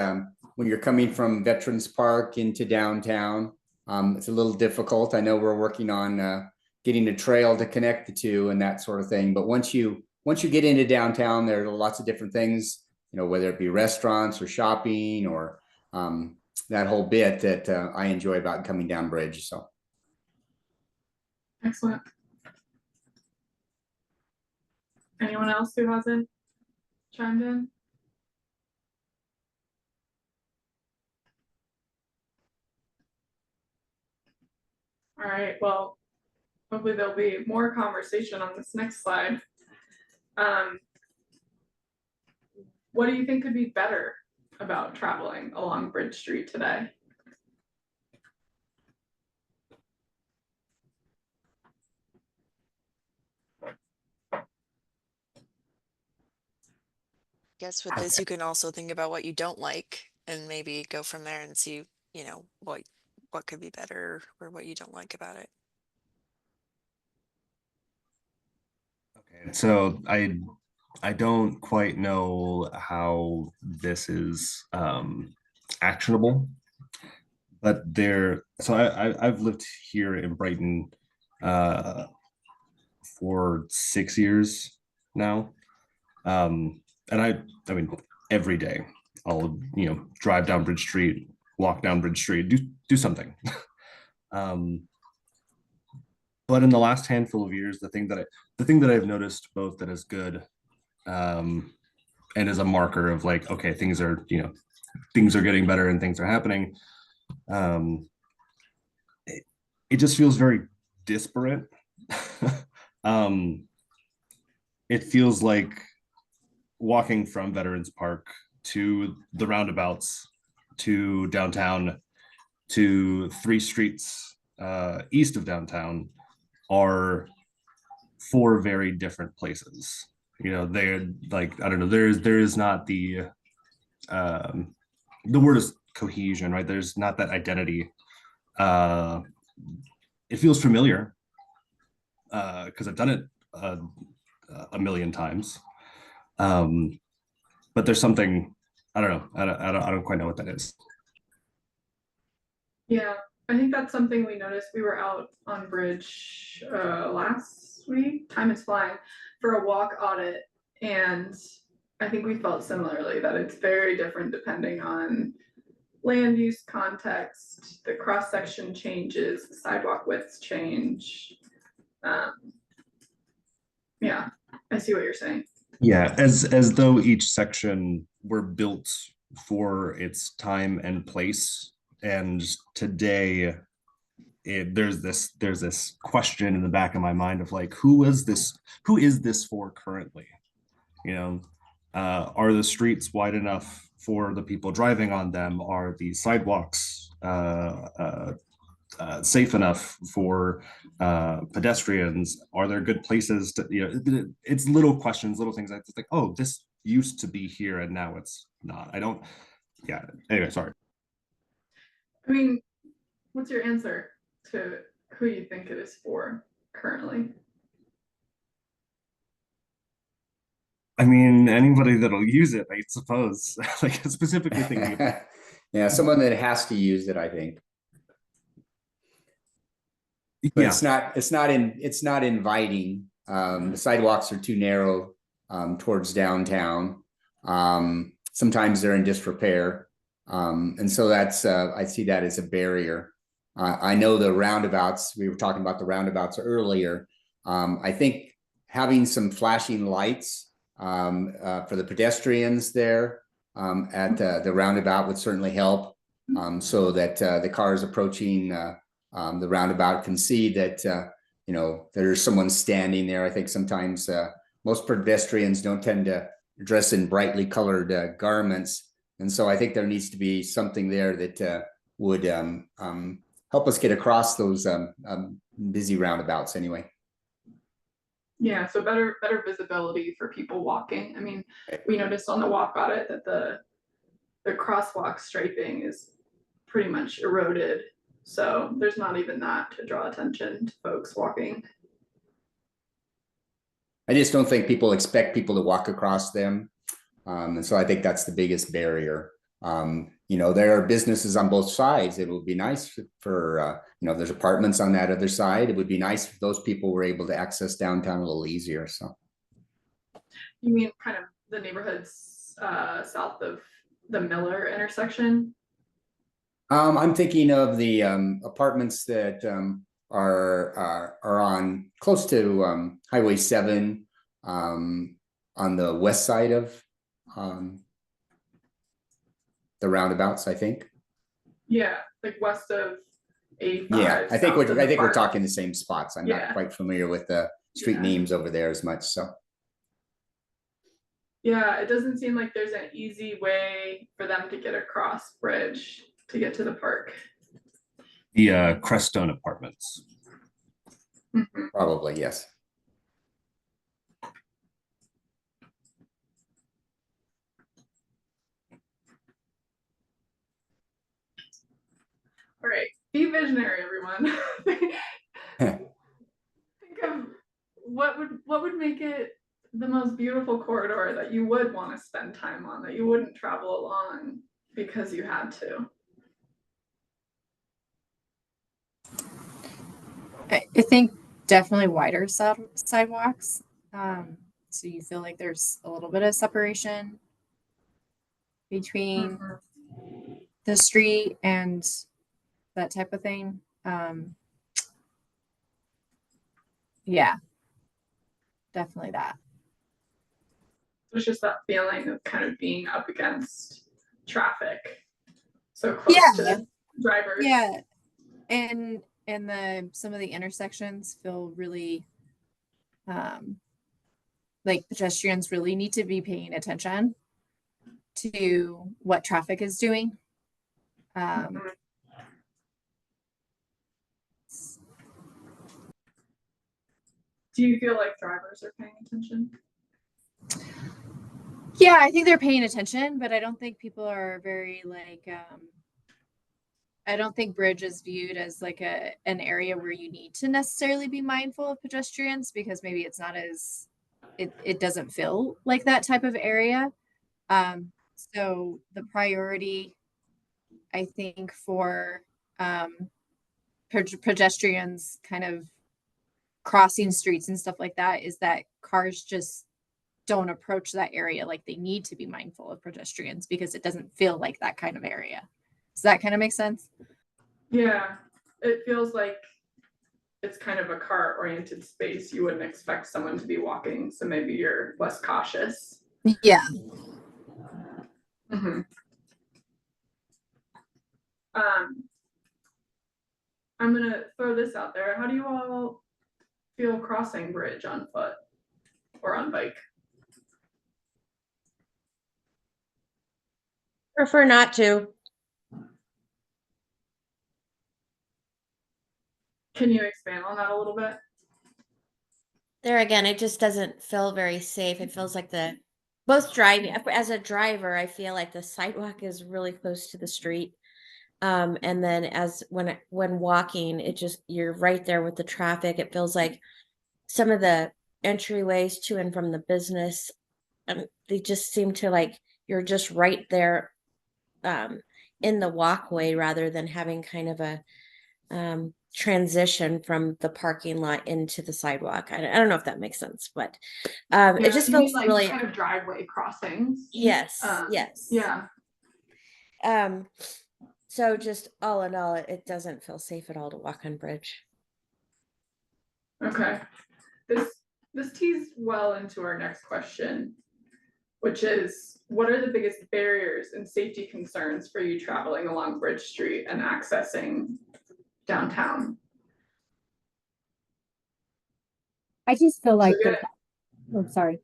when you're coming from Veterans Park into downtown, it's a little difficult. I know we're working on getting a trail to connect the two and that sort of thing. But once you get into downtown, there are lots of different things, you know, whether it be restaurants or shopping or that whole bit that I enjoy about coming down Bridge. So Excellent. Anyone else who hasn't chimed in? All right, well, hopefully there'll be more conversation on this next slide. What do you think could be better about traveling along Bridge Street today? Guess with this, you can also think about what you don't like and maybe go from there and see, you know, what could be better or what you don't like about it. Okay, so I don't quite know how this is actionable, but I've lived here in Brighton for 6 years now. And I mean, every day I'll, drive down Bridge Street, walk down Bridge Street, do something. But in the last handful of years, the thing that I've noticed both that is good, and is a marker of like, okay, things are getting better and things are happening. It just feels very disparate. It feels like walking from Veterans Park to the roundabouts to downtown to 3 streets east of downtown are 4 very different places. They're like, I don't know, there is not the word is cohesion, right? There's not that identity. It feels familiar because I've done it a million times. But there's something, I don't know. I don't quite know what that is. Yeah, I think that's something we noticed. We were out on Bridge last week, time is flying, for a walk audit. And I think we felt similarly that it's very different depending on land use context, the cross-section changes, the sidewalk widths change. Yeah, I see what you're saying. Yeah, as though each section were built for its time and place. And today there's this question in the back of my mind of like, who is this for currently? Are the streets wide enough for the people driving on them? Are the sidewalks safe enough for pedestrians? Are there good places to, it's little questions, little things like, oh, this used to be here and now it's not. Anyway, sorry. I mean, what's your answer to who you think it is for currently? I mean, anybody that'll use it, I suppose. Like specifically thinking about yeah, someone that has to use it, I think. But yeah. it's not inviting. The sidewalks are too narrow towards downtown. Sometimes they're in disrepair. And so that's I see that as a barrier. I know the roundabouts, we were talking about the roundabouts earlier. I think having some flashing lights for the pedestrians there at the roundabout would certainly help, so that the cars approaching the roundabout can see that there's someone standing there. I think sometimes most pedestrians don't tend to dress in brightly colored garments. And so I think there needs to be something there that would help us get across those busy roundabouts anyway. Yeah, so better visibility for people walking. I mean, we noticed on the walk audit that the crosswalk striping is pretty much eroded. So there's not even that to draw attention to folks walking. I just don't think people expect people to walk across them. And so I think that's the biggest barrier. There are businesses on both sides. It would be nice for, there's apartments on that other side. It would be nice if those people were able to access downtown a little easier. So. You mean kind of the neighborhoods south of the Miller intersection? I'm thinking of the apartments that are on close to Highway 7 on the west side of the roundabouts, I think. Yeah, like west of 85. Yeah, I think we're talking the same spots. I'm not quite familiar with the street names over there as much. So. Yeah, it doesn't seem like there's an easy way for them to get across Bridge to get to the park. The Crestone Apartments. Mm-hmm. Probably, yes. All right, be visionary, everyone. Think of what would make it the most beautiful corridor that you would want to spend time on, that you wouldn't travel along because you had to. I think definitely wider sidewalks. So you feel like there's a little bit of separation between the street and that type of thing. Yeah, definitely that. It's just that feeling of kind of being up against traffic, so close to drivers. Yeah, and some of the intersections feel really like pedestrians really need to be paying attention to what traffic is doing. Do you feel like drivers are paying attention? Yeah, I think they're paying attention, but I don't think people are very like I don't think Bridge is viewed as like an area where you need to necessarily be mindful of pedestrians, because maybe it's not as it doesn't feel like that type of area. So the priority, I think, for pedestrians kind of crossing streets and stuff like that is that cars just don't approach that area like they need to be mindful of pedestrians, because it doesn't feel like that kind of area. Does that kind of make sense? Yeah, it feels like it's kind of a car-oriented space. You wouldn't expect someone to be walking, so maybe you're less cautious. Yeah. I'm gonna throw this out there. How do you all feel crossing Bridge on foot or on bike? Prefer not to. Can you expand on that a little bit? There again, it just doesn't feel very safe. It feels like both driving, as a driver, I feel like the sidewalk is really close to the street. And then when walking, you're right there with the traffic. It feels like some of the entryways to and from the business, they just seem to like you're just right there in the walkway, rather than having kind of a transition from the parking lot into the sidewalk. I don't know if that makes sense, but it just feels like really kind of driveway crossings. Yes. Yeah. So just all in all, it doesn't feel safe at all to walk on Bridge. Okay. This tees well into our next question, which is, what are the biggest barriers and safety concerns for you traveling along Bridge Street and accessing downtown? I just feel like oh, sorry.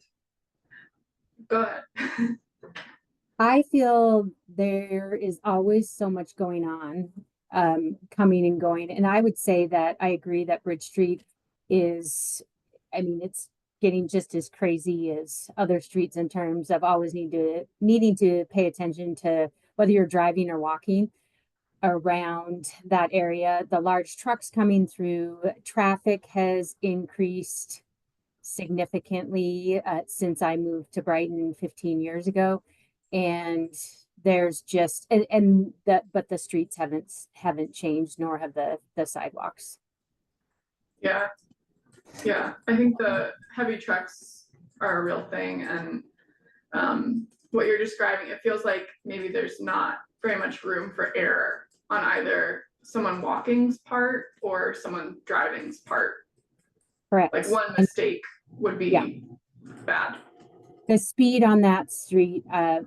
Go ahead. I feel there is always so much going on, coming and going. And I would say that I agree that Bridge Street is, I mean, it's getting just as crazy as other streets in terms of always needing to pay attention to whether you're driving or walking around that area. The large trucks coming through, traffic has increased significantly since I moved to Brighton 15 years ago. And there's just but the streets haven't changed, nor have the sidewalks. Yeah. I think the heavy trucks are a real thing, and what you're describing, it feels like maybe there's not very much room for error on either someone walking's part or someone driving's part. Correct. Like one mistake would be bad. The speed on that street, I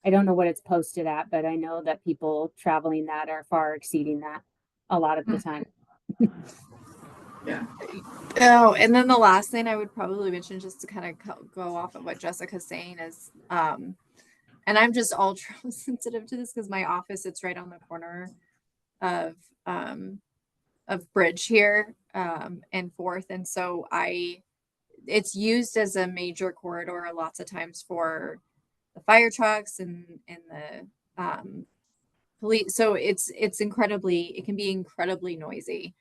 don't know what it's posted at, but I know that people traveling that are far exceeding that a lot of the time. Yeah. Oh, and then the last thing I would probably mention, just to kind of go off of what Jessica's saying, is and I'm just ultra sensitive to this because my office sits right on the corner of Bridge here and Fourth, and so it's used as a major corridor lots of times for the fire trucks and the police, so it can be incredibly noisy.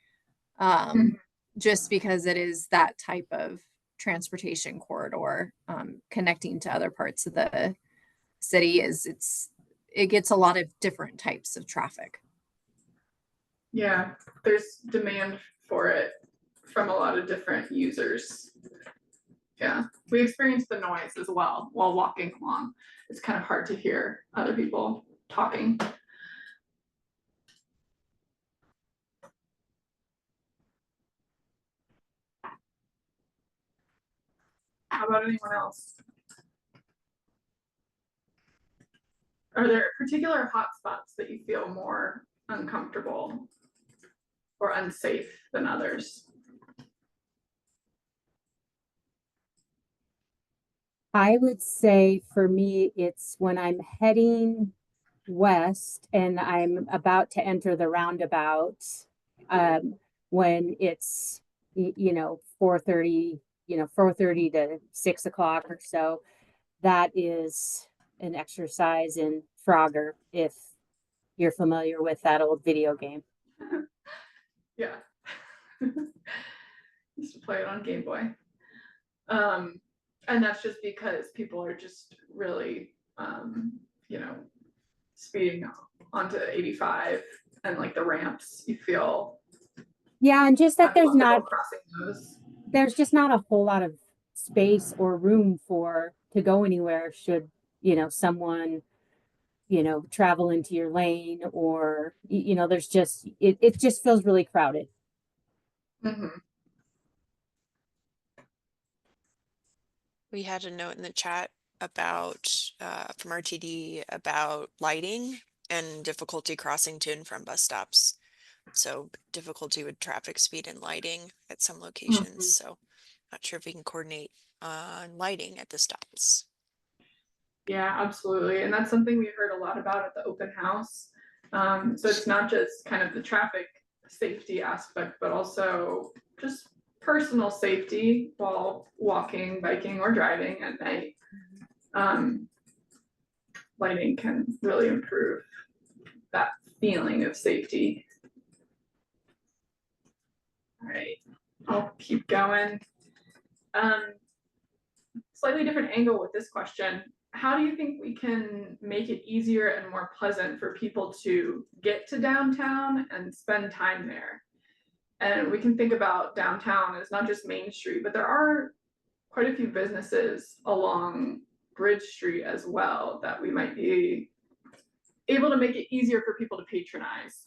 Just because it is that type of transportation corridor, connecting to other parts of the city it gets a lot of different types of traffic. Yeah, there's demand for it from a lot of different users. Yeah, we experience the noise as well while walking along. It's kind of hard to hear other people talking. How about anyone else? Are there particular hotspots that you feel more uncomfortable or unsafe than others? I would say for me, it's when I'm heading west and I'm about to enter the roundabout, when it's, 4:30, 4:30 to 6 o'clock or so. That is an exercise in Frogger, if you're familiar with that old video game. Yeah. Used to play it on Game Boy. And that's just because people are just really, speeding onto 85 and like the ramps, you feel. Yeah, and just that crossing those. there's just not a whole lot of space or room to go anywhere should, someone, travel into your lane, or, there's just, it just feels really crowded. Mm-hmm. We had a note in the chat about from RTD about lighting and difficulty crossing to and from bus stops. So difficulty with traffic speed and lighting at some locations. So not sure if we can coordinate on lighting at the stops. Yeah, absolutely. And that's something we heard a lot about at the open house. So it's not just kind of the traffic safety aspect, but also just personal safety while walking, biking, or driving at night. Lighting can really improve that feeling of safety. All right, I'll keep going. Slightly different angle with this question. How do you think we can make it easier and more pleasant for people to get to downtown and spend time there? And we can think about downtown as not just Main Street, but there are quite a few businesses along Bridge Street as well that we might be able to make it easier for people to patronize.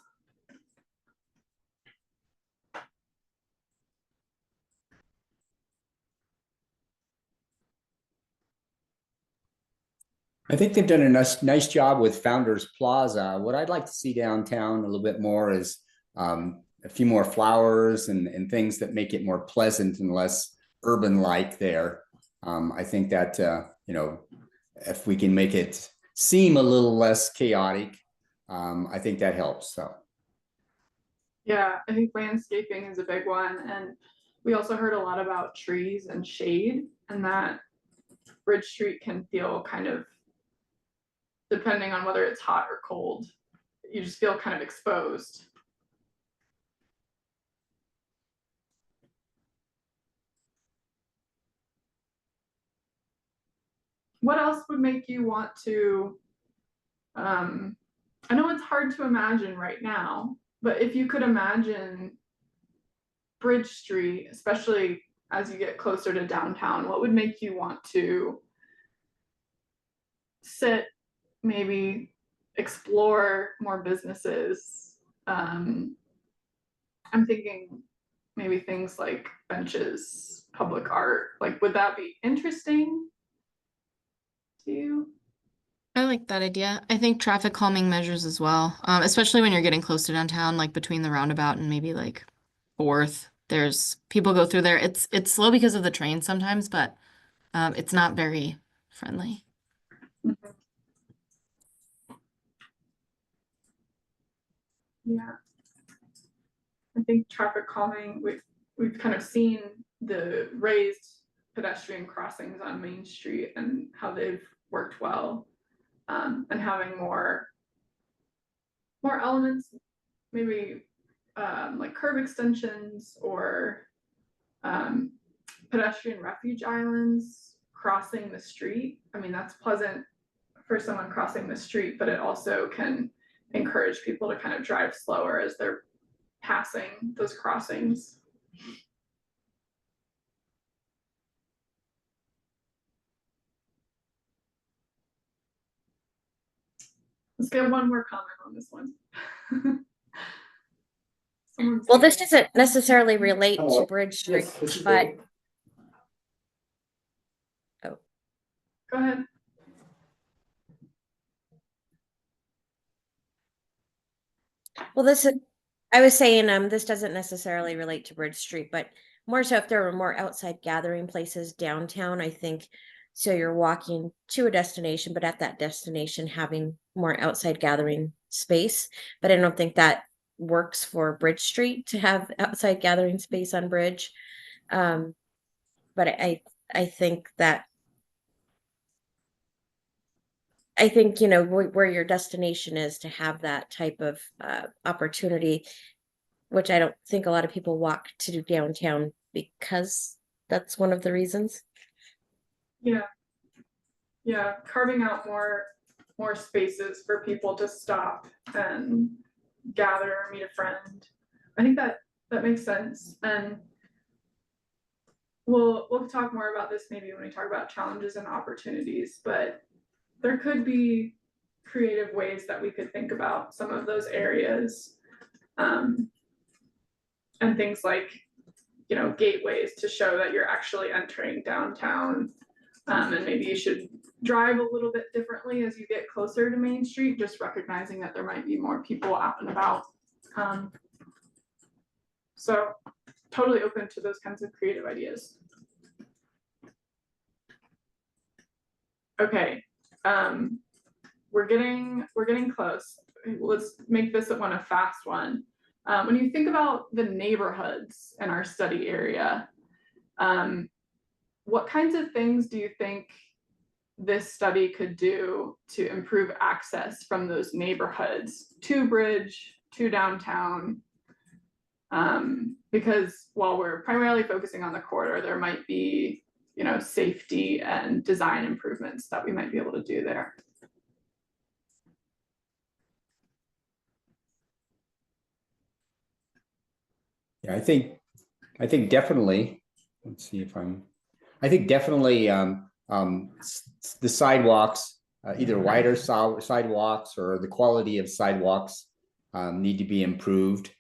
I think they've done a nice job with Founders Plaza. What I'd like to see downtown a little bit more is a few more flowers and things that make it more pleasant and less urban-like there. I think that, if we can make it seem a little less chaotic, I think that helps. So. Yeah, I think landscaping is a big one. And we also heard a lot about trees and shade, and that Bridge Street can feel kind of, depending on whether it's hot or cold, you just feel kind of exposed. What else would make you want to, I know it's hard to imagine right now, but if you could imagine Bridge Street, especially as you get closer to downtown, what would make you want to sit, maybe explore more businesses? I'm thinking maybe things like benches, public art. Like, would that be interesting to you? I like that idea. I think traffic calming measures as well, especially when you're getting close to downtown, like between the roundabout and maybe like 4th. There's people go through there. It's slow because of the train sometimes, but it's not very friendly. Yeah, I think traffic calming, we've kind of seen the raised pedestrian crossings on Main Street and how they've worked well, and having more more elements, maybe like curb extensions or pedestrian refuge islands crossing the street. I mean, that's pleasant for someone crossing the street, but it also can encourage people to kind of drive slower as they're passing those crossings. Let's get one more comment on this one. Well, this doesn't necessarily relate to Bridge Street, but go ahead. Well, I was saying, this doesn't necessarily relate to Bridge Street, but more so if there were more outside gathering places downtown, I think. So you're walking to a destination, but at that destination having more outside gathering space. But I don't think that works for Bridge Street to have outside gathering space on Bridge. But I think that you know where your destination is to have that type of opportunity, which I don't think a lot of people walk to downtown because that's one of the reasons. Yeah, carving out more spaces for people to stop and gather or meet a friend. I think that makes sense. And we'll talk more about this maybe when we talk about challenges and opportunities, but there could be creative ways that we could think about some of those areas. And things like, you know, gateways to show that you're actually entering downtown. And maybe you should drive a little bit differently as you get closer to Main Street, just recognizing that there might be more people out and about. So totally open to those kinds of creative ideas. Okay, we're getting close. Let's make this one a fast one. When you think about the neighborhoods in our study area, what kinds of things do you think this study could do to improve access from those neighborhoods to Bridge, to downtown? Because while we're primarily focusing on the corridor, there might be, you know, safety and design improvements that we might be able to do there. Yeah, I think definitely, let's see if I think definitely the sidewalks, either wider sidewalks or the quality of sidewalks need to be improved.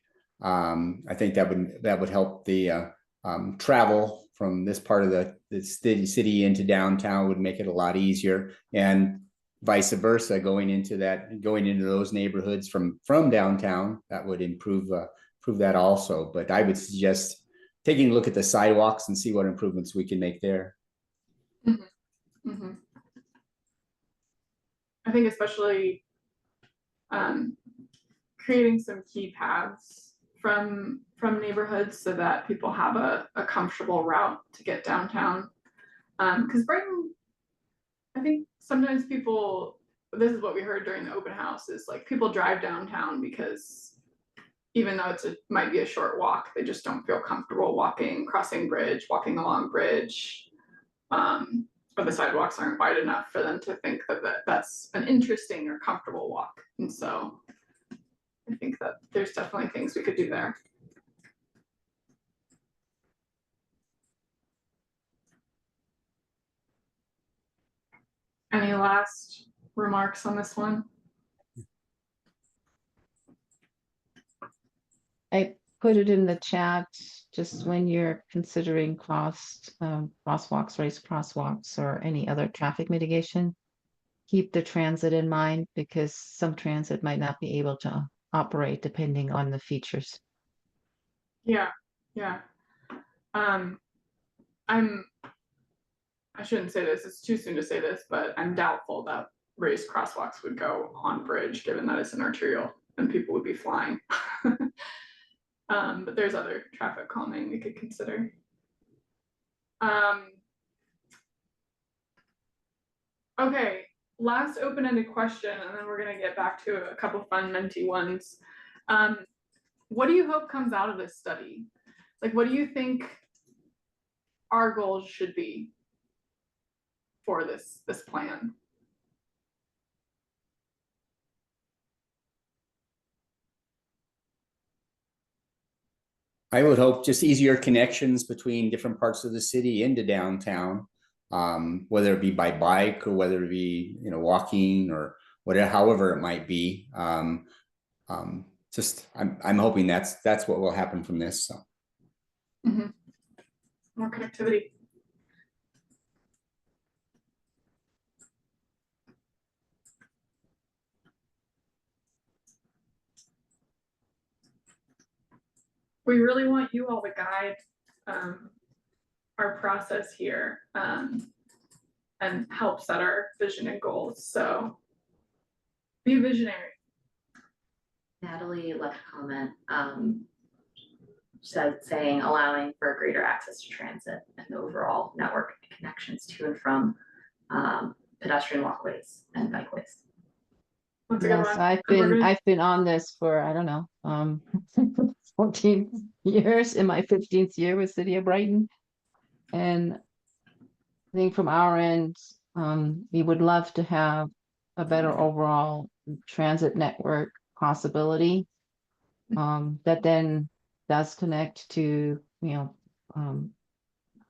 I think that would help the travel from this part of the city into downtown, would make it a lot easier, and vice versa, going into those neighborhoods from downtown, that would improve that also. But I would suggest taking a look at the sidewalks and see what improvements we can make there. Mm-hmm. Mm-hmm. I think especially creating some key paths from neighborhoods so that people have a comfortable route to get downtown. Because Brighton, I think sometimes people, this is what we heard during the open house, is like people drive downtown because even though might be a short walk, they just don't feel comfortable crossing Bridge, walking along Bridge, or the sidewalks aren't wide enough for them to think that that's an interesting or comfortable walk. And so I think that there's definitely things we could do there. Any last remarks on this one? I put it in the chat, just when you're considering crosswalks, raised crosswalks, or any other traffic mitigation, keep the transit in mind, because some transit might not be able to operate depending on the features. Yeah. I shouldn't say this, it's too soon to say this, but I'm doubtful that raised crosswalks would go on Bridge, given that it's an arterial and people would be flying. But there's other traffic calming we could consider. Okay, last open-ended question, and then we're gonna get back to a couple fun Menti ones. What do you hope comes out of this study? Like, what do you think our goals should be for this plan? I would hope just easier connections between different parts of the city into downtown, whether it be by bike or whether it be, you know, walking or whatever, however it might be. Just I'm hoping that's what will happen from this. So. Mm-hmm. More connectivity. We really want you all to guide our process here and help set our vision and goals. So be visionary. Natalie left a comment saying allowing for greater access to transit and the overall network connections to and from pedestrian walkways and bikeways. That's a good Yes, one. I've been on this for, I don't know, 14 years, in my 15th year with City of Brighton. And I think from our end, we would love to have a better overall transit network possibility that then does connect to, you know,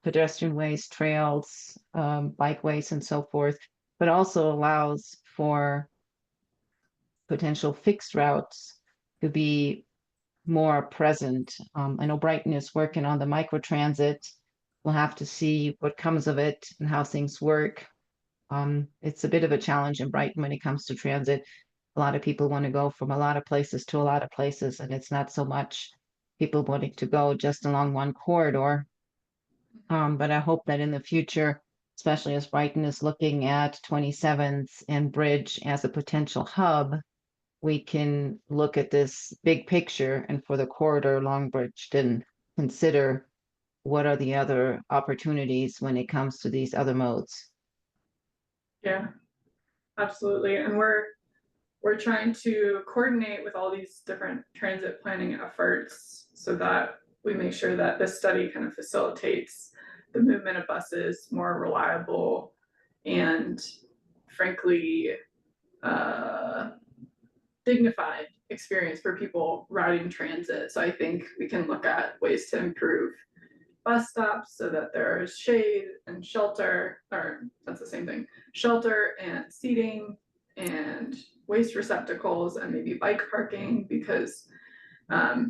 pedestrian ways, trails, bikeways, and so forth, but also allows for potential fixed routes to be more present. I know Brighton is working on the microtransit. We'll have to see what comes of it and how things work. It's a bit of a challenge in Brighton when it comes to transit. A lot of people want to go from a lot of places to a lot of places, and it's not so much people wanting to go just along one corridor. But I hope that in the future, especially as Brighton is looking at 27th and Bridge as a potential hub, we can look at this big picture and for the corridor along Bridgeton, consider what are the other opportunities when it comes to these other modes. Yeah, absolutely. And we're trying to coordinate with all these different transit planning efforts so that we make sure that this study kind of facilitates the movement of buses more reliable and frankly dignified experience for people riding transit. So I think we can look at ways to improve bus stops so that there's shade and shelter, or that's the same thing, shelter and seating and waste receptacles and maybe bike parking, because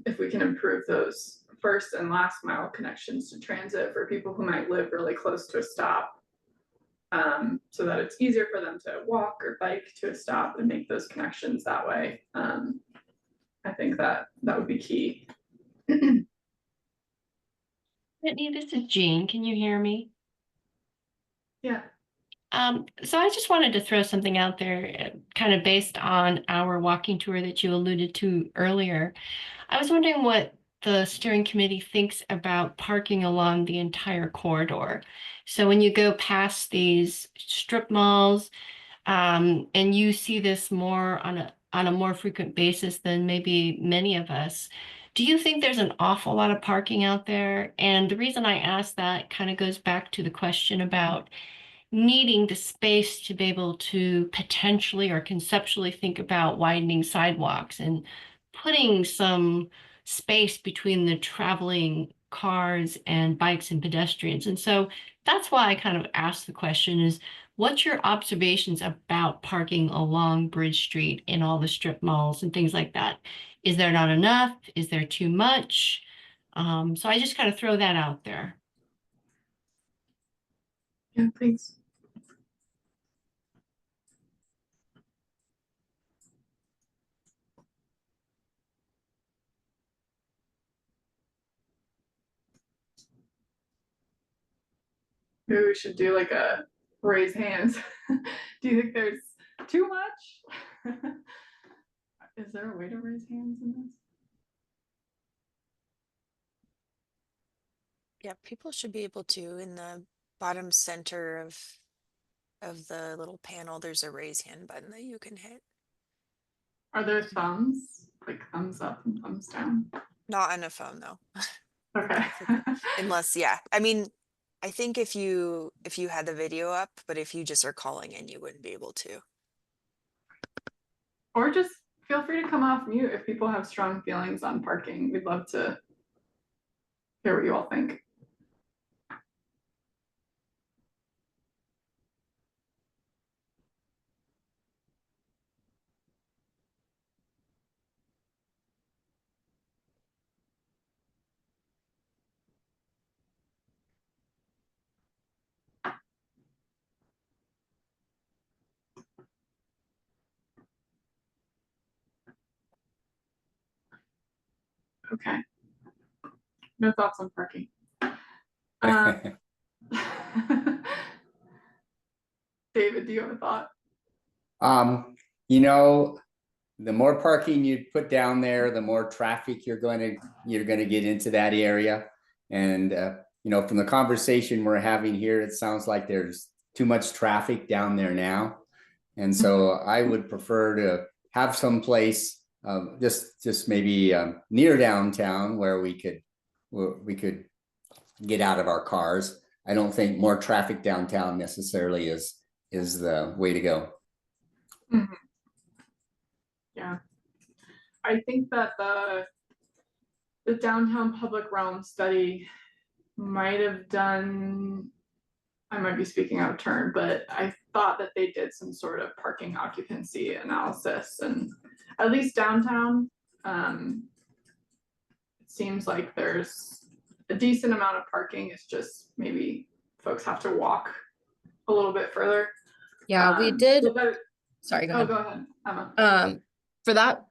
if we can improve those first and last mile connections to transit for people who might live really close to a stop, so that it's easier for them to walk or bike to a stop and make those connections that way. I think that would be key. Whitney, this is Jean. Can you hear me? Yeah. So I just wanted to throw something out there, kind of based on our walking tour that you alluded to earlier. I was wondering what the steering committee thinks about parking along the entire corridor. So when you go past these strip malls, and you see this more on a more frequent basis than maybe many of us, do you think there's an awful lot of parking out there? And the reason I ask that kind of goes back to the question about needing the space to be able to potentially or conceptually think about widening sidewalks and putting some space between the traveling cars and bikes and pedestrians. And so that's why I kind of asked the question is, what's your observations about parking along Bridge Street in all the strip malls and things like that? Is there not enough? Is there too much? So I just kind of throw that out there. Yeah, thanks. Maybe we should do like a raise hands. Do you think there's too much? Is there a way to raise hands in this? Yeah, people should be able to in the bottom center of of the little panel, there's a raise hand button that you can hit. Are there thumbs, like thumbs up and thumbs down? Not on a phone though. Okay. Unless, yeah. I mean, I think if you had the video up, but if you just are calling in, you wouldn't be able to. Or just feel free to come off mute if people have strong feelings on parking. We'd love to hear what you all think. Okay. No thoughts on parking. David, do you have a thought? You know, the more parking you put down there, the more traffic you're going to get into that area. And you know, from the conversation we're having here, it sounds like there's too much traffic down there now. And so I would prefer to have some place just maybe near downtown where we could get out of our cars. I don't think more traffic downtown necessarily is the way to go. Mm-hmm. Yeah, I think that the downtown public realm study might have done, I might be speaking out of turn, but I thought that they did some sort of parking occupancy analysis, and at least downtown, it seems like there's a decent amount of parking. It's just maybe folks have to walk a little bit further. Yeah, we did. Sorry, go ahead. Go ahead, Emma. For that,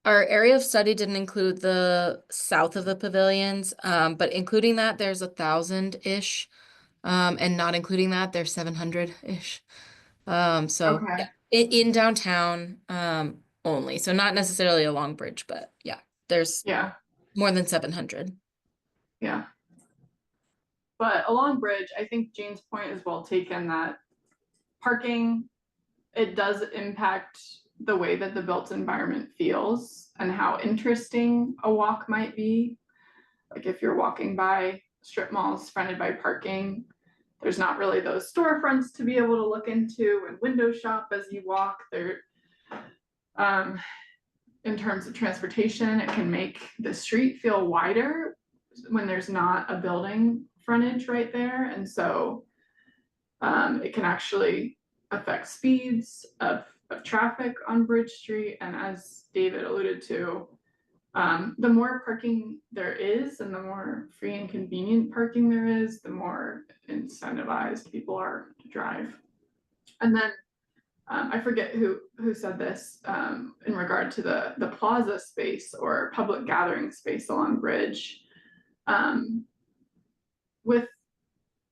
our area of study didn't include the south of the pavilions, but including that, there's 1,000-ish, and not including that, there's 700-ish. So Okay. yeah, in downtown, only. So not necessarily along Bridge, but yeah, there's more than 700. Yeah. But along Bridge, I think Jane's point is well taken that parking, it does impact the way that the built environment feels and how interesting a walk might be. Like if you're walking by strip malls fronted by parking, there's not really those storefronts to be able to look into and window shop as you walk there. In terms of transportation, it can make the street feel wider when there's not a building frontage right there. And so it can actually affect speeds of traffic on Bridge Street. And as David alluded to, the more parking there is and the more free and convenient parking there is, the more incentivized people are to drive. And then I forget who said this in regard to the plaza space or public gathering space along Bridge. With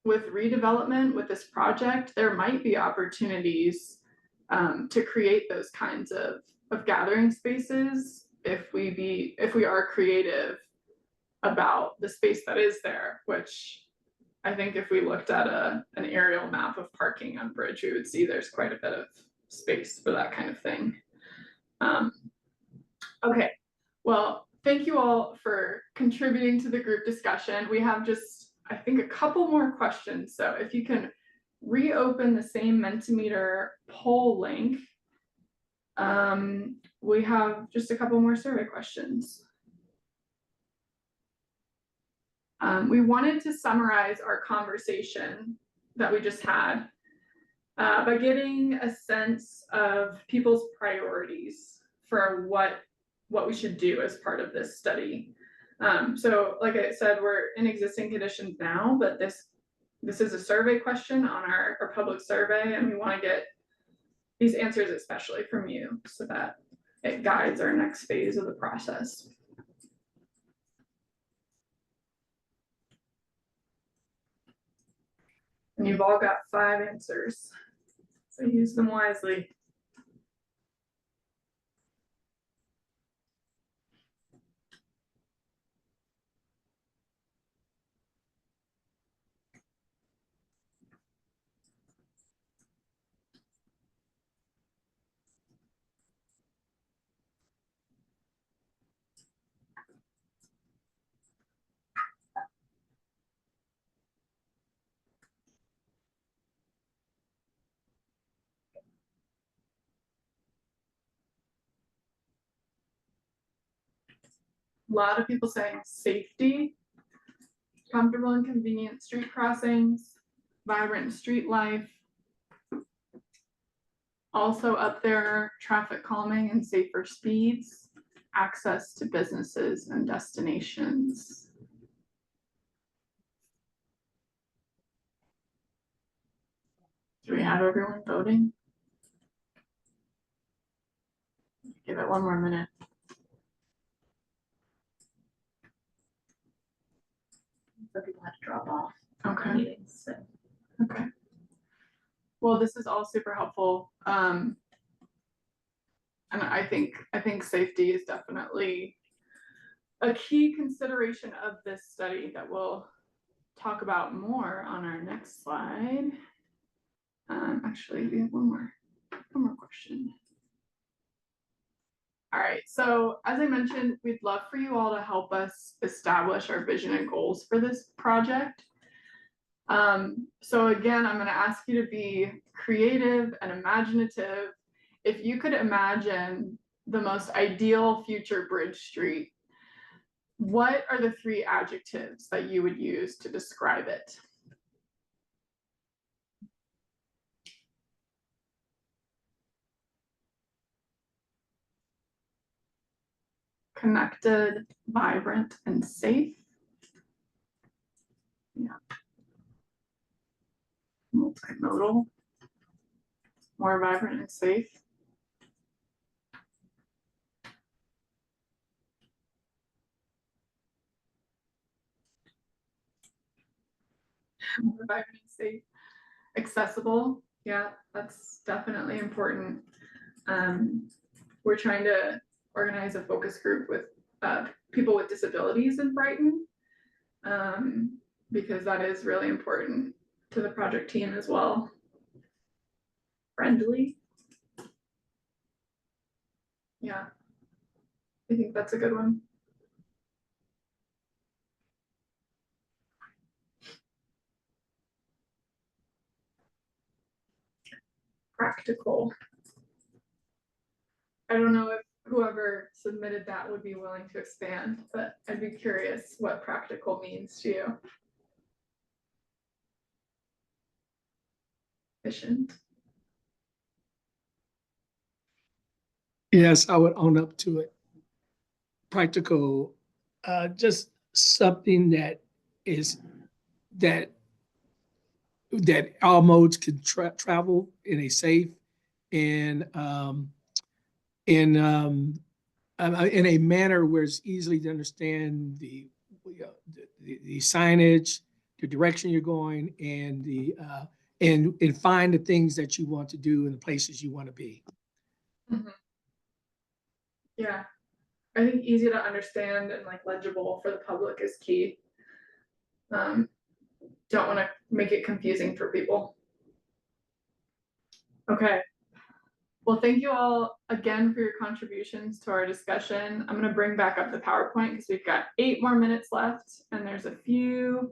redevelopment, with this project, there might be opportunities to create those kinds of gathering spaces if we are creative about the space that is there, which I think if we looked at an aerial map of parking on Bridge, we would see there's quite a bit of space for that kind of thing. Okay, well, thank you all for contributing to the group discussion. We have just, I think, a couple more questions. So if you can reopen the same Mentimeter poll link, we have just a couple more survey questions. We wanted to summarize our conversation that we just had by getting a sense of people's priorities for what we should do as part of this study. So like I said, we're in existing conditions now, but this is a survey question on our public survey, and we want to get these answers especially from you so that it guides our next phase of the process. And you've all got 5 answers, so use them wisely. A lot of people saying safety, comfortable and convenient street crossings, vibrant street life. Also up there, traffic calming and safer speeds, access to businesses and destinations. Do we have everyone voting? Give it one more minute. So people had to drop off Okay. meetings, so. Okay. Well, this is all super helpful. And I think safety is definitely a key consideration of this study that we'll talk about more on our next slide. Actually, we have one more question. All right, so as I mentioned, we'd love for you all to help us establish our vision and goals for this project. So again, I'm going to ask you to be creative and imaginative. If you could imagine the most ideal future Bridge Street, what are the 3 adjectives that you would use to describe it? Connected, vibrant, and safe. Yeah. Multimodal, more vibrant and safe. More vibrant and safe. Accessible, yeah, that's definitely important. We're trying to organize a focus group with people with disabilities in Brighton, because that is really important to the project team as well. Friendly. Yeah, I think that's a good one. Practical. I don't know if whoever submitted that would be willing to expand, but I'd be curious what practical means to you. Efficient. Yes, I would own up to it. Practical, just something that is that all modes can travel in a safe and in a manner where it's easily to understand the signage, the direction you're going, and and find the things that you want to do and the places you want to be. Mm-hmm. Yeah, I think easy to understand and like legible for the public is key. Don't want to make it confusing for people. Okay. Well, thank you all again for your contributions to our discussion. I'm going to bring back up the PowerPoint because we've got 8 more minutes left and there's a few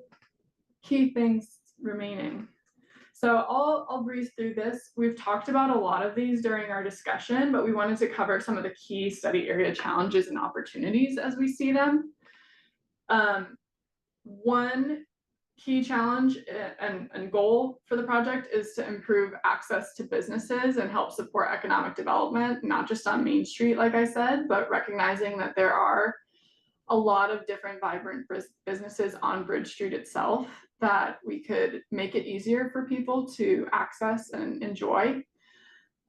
key things remaining. So I'll breeze through this. We've talked about a lot of these during our discussion, but we wanted to cover some of the key study area challenges and opportunities as we see them. One key challenge and goal for the project is to improve access to businesses and help support economic development, not just on Main Street, like I said, but recognizing that there are a lot of different vibrant businesses on Bridge Street itself that we could make it easier for people to access and enjoy.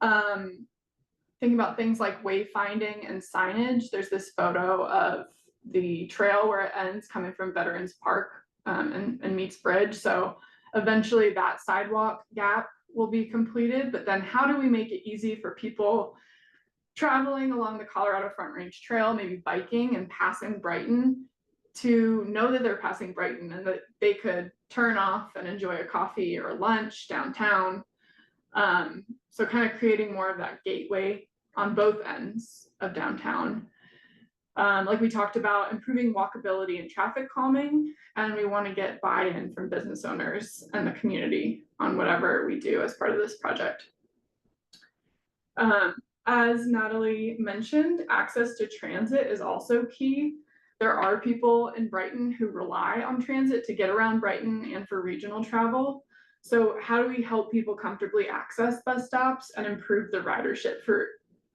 Thinking about things like wayfinding and signage, there's this photo of the trail where it ends coming from Veterans Park and meets Bridge. So eventually that sidewalk gap will be completed, but then how do we make it easy for people traveling along the Colorado Front Range Trail, maybe biking and passing Brighton, to know that they're passing Brighton and that they could turn off and enjoy a coffee or lunch downtown. So kind of creating more of that gateway on both ends of downtown. Like we talked about, improving walkability and traffic calming, and we want to get buy-in from business owners and the community on whatever we do as part of this project. As Natalie mentioned, access to transit is also key. there are people in Brighton who rely on transit to get around Brighton and for regional travel. So how do we help people comfortably access bus stops and improve the ridership for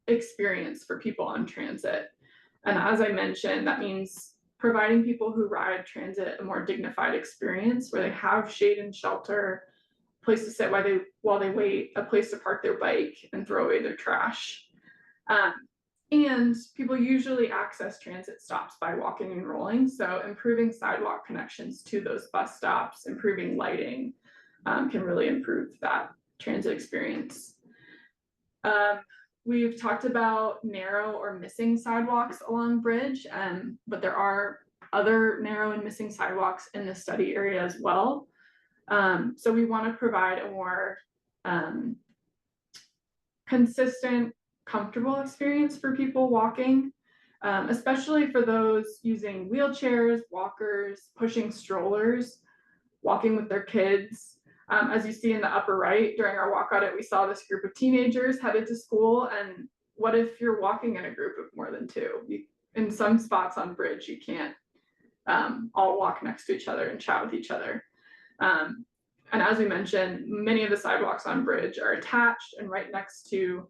experience for people on transit? And as I mentioned, that means providing people who ride transit a more dignified experience where they have shade and shelter, place to sit while they wait, a place to park their bike and throw away their trash. And people usually access transit stops by walking and rolling. So improving sidewalk connections to those bus stops, improving lighting, can really improve that transit experience. We've talked about narrow or missing sidewalks along Bridge, but there are other narrow and missing sidewalks in the study area as well. So we want to provide a more consistent, comfortable experience for people walking, especially for those using wheelchairs, walkers, pushing strollers, walking with their kids. As you see in the upper right, during our walk audit, we saw this group of teenagers headed to school. And what if you're walking in a group of more than two? In some spots on Bridge, you can't all walk next to each other and chat with each other. And as we mentioned, many of the sidewalks on Bridge are attached and right next to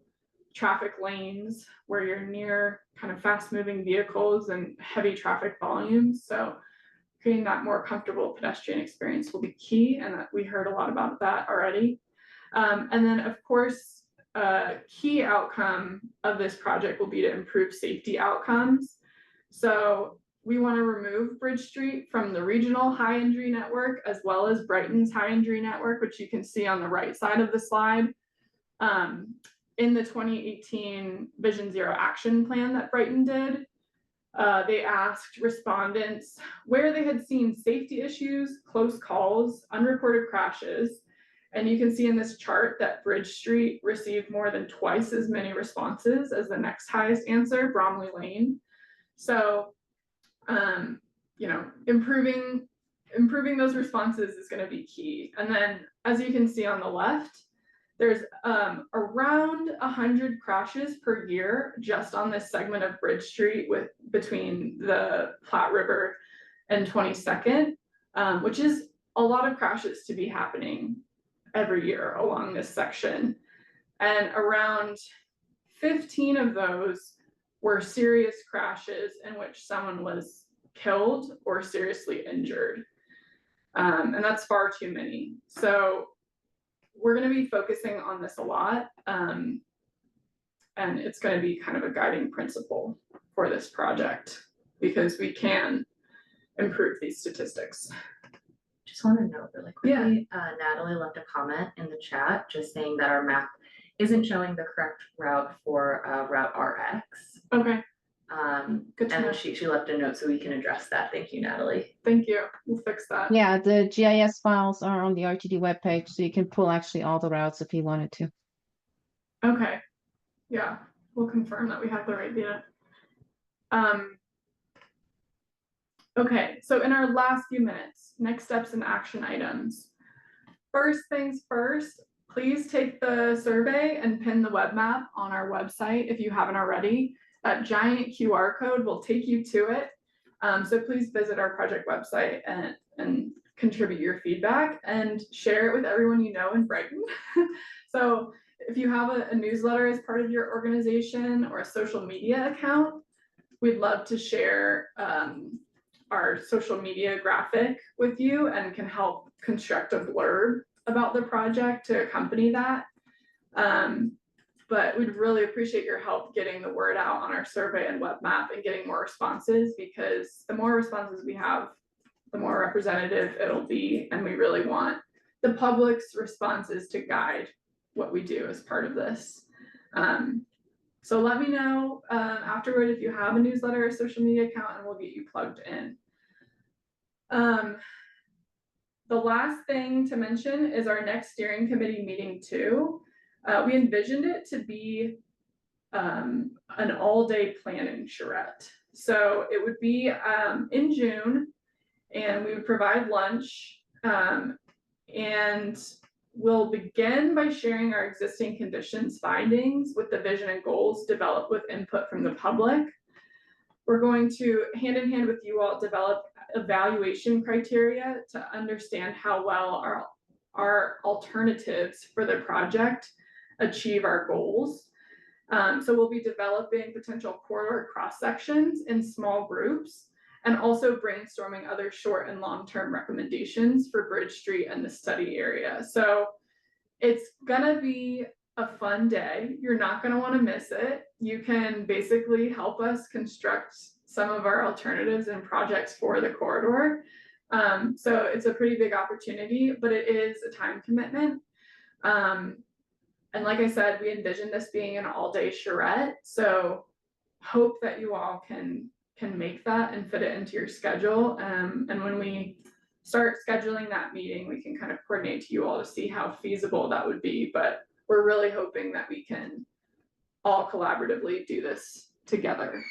traffic lanes where you're near kind of fast moving vehicles and heavy traffic volumes. So creating that more comfortable pedestrian experience will be key, and that we heard a lot about that already. And then of course, a key outcome of this project will be to improve safety outcomes. So we want to remove Bridge Street from the regional high injury network, as well as Brighton's high injury network, which you can see on the right side of the slide. In the 2018 Vision Zero action plan that Brighton did, they asked respondents where they had seen safety issues, close calls, unreported crashes. And you can see in this chart that Bridge Street received more than twice as many responses as the next highest answer, Bromley Lane. So, you know, improving those responses is going to be key. And then, as you can see on the left, there's around 100 crashes per year just on this segment of Bridge Street between the Platte River and 22nd, which is a lot of crashes to be happening every year along this section. And around 15 of those were serious crashes in which someone was killed or seriously injured. And that's far too many. So we're going to be focusing on this a lot, and it's going to be kind of a guiding principle for this project because we can improve these statistics. Just want to note really quickly, Natalie left a comment in the chat just saying that our map isn't showing the correct route for Route RX. Okay. Good to know. She left a note so we can address that. Thank you, Natalie. Thank you. We'll fix that. Yeah, the GIS files are on the RTD webpage, so you can pull actually all the routes if you wanted to. Okay. Yeah, we'll confirm that we have the right data. Okay, so in our last few minutes, next steps and action items. First things first, please take the survey and pin the web map on our website if you haven't already. That giant QR code will take you to it. So please visit our project website and contribute your feedback and share it with everyone you know in Brighton. So if you have a newsletter as part of your organization or a social media account, we'd love to share our social media graphic with you and can help construct a blurb about the project to accompany that. But we'd really appreciate your help getting the word out on our survey and web map and getting more responses, because the more responses we have, the more representative it'll be. And we really want the public's responses to guide what we do as part of this. So let me know afterward if you have a newsletter or social media account, and we'll get you plugged in. The last thing to mention is our next steering committee meeting too. We envisioned it to be an all-day planning charrette. So it would be in June, and we would provide lunch, and we'll begin by sharing our existing conditions findings with the vision and goals developed with input from the public. We're going to hand in hand with you all develop evaluation criteria to understand how well our alternatives for the project achieve our goals. So we'll be developing potential corridor cross sections in small groups and also brainstorming other short and long-term recommendations for Bridge Street and the study area. So it's gonna be a fun day. You're not gonna wanna miss it. You can basically help us construct some of our alternatives and projects for the corridor. So it's a pretty big opportunity, but it is a time commitment. And like I said, we envision this being an all-day charrette. So hope that you all can make that and fit it into your schedule. And when we start scheduling that meeting, we can kind of coordinate to you all to see how feasible that would be. But we're really hoping that we can all collaboratively do this together.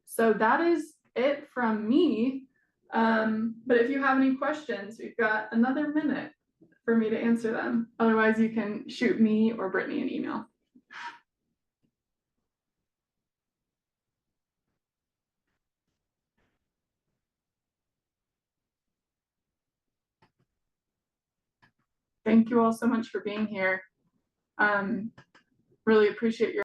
So that is it from me. But if you have any questions, we've got another minute for me to answer them. Otherwise, you can shoot me or Brittany an email. Thank you all so much for being here. Really appreciate your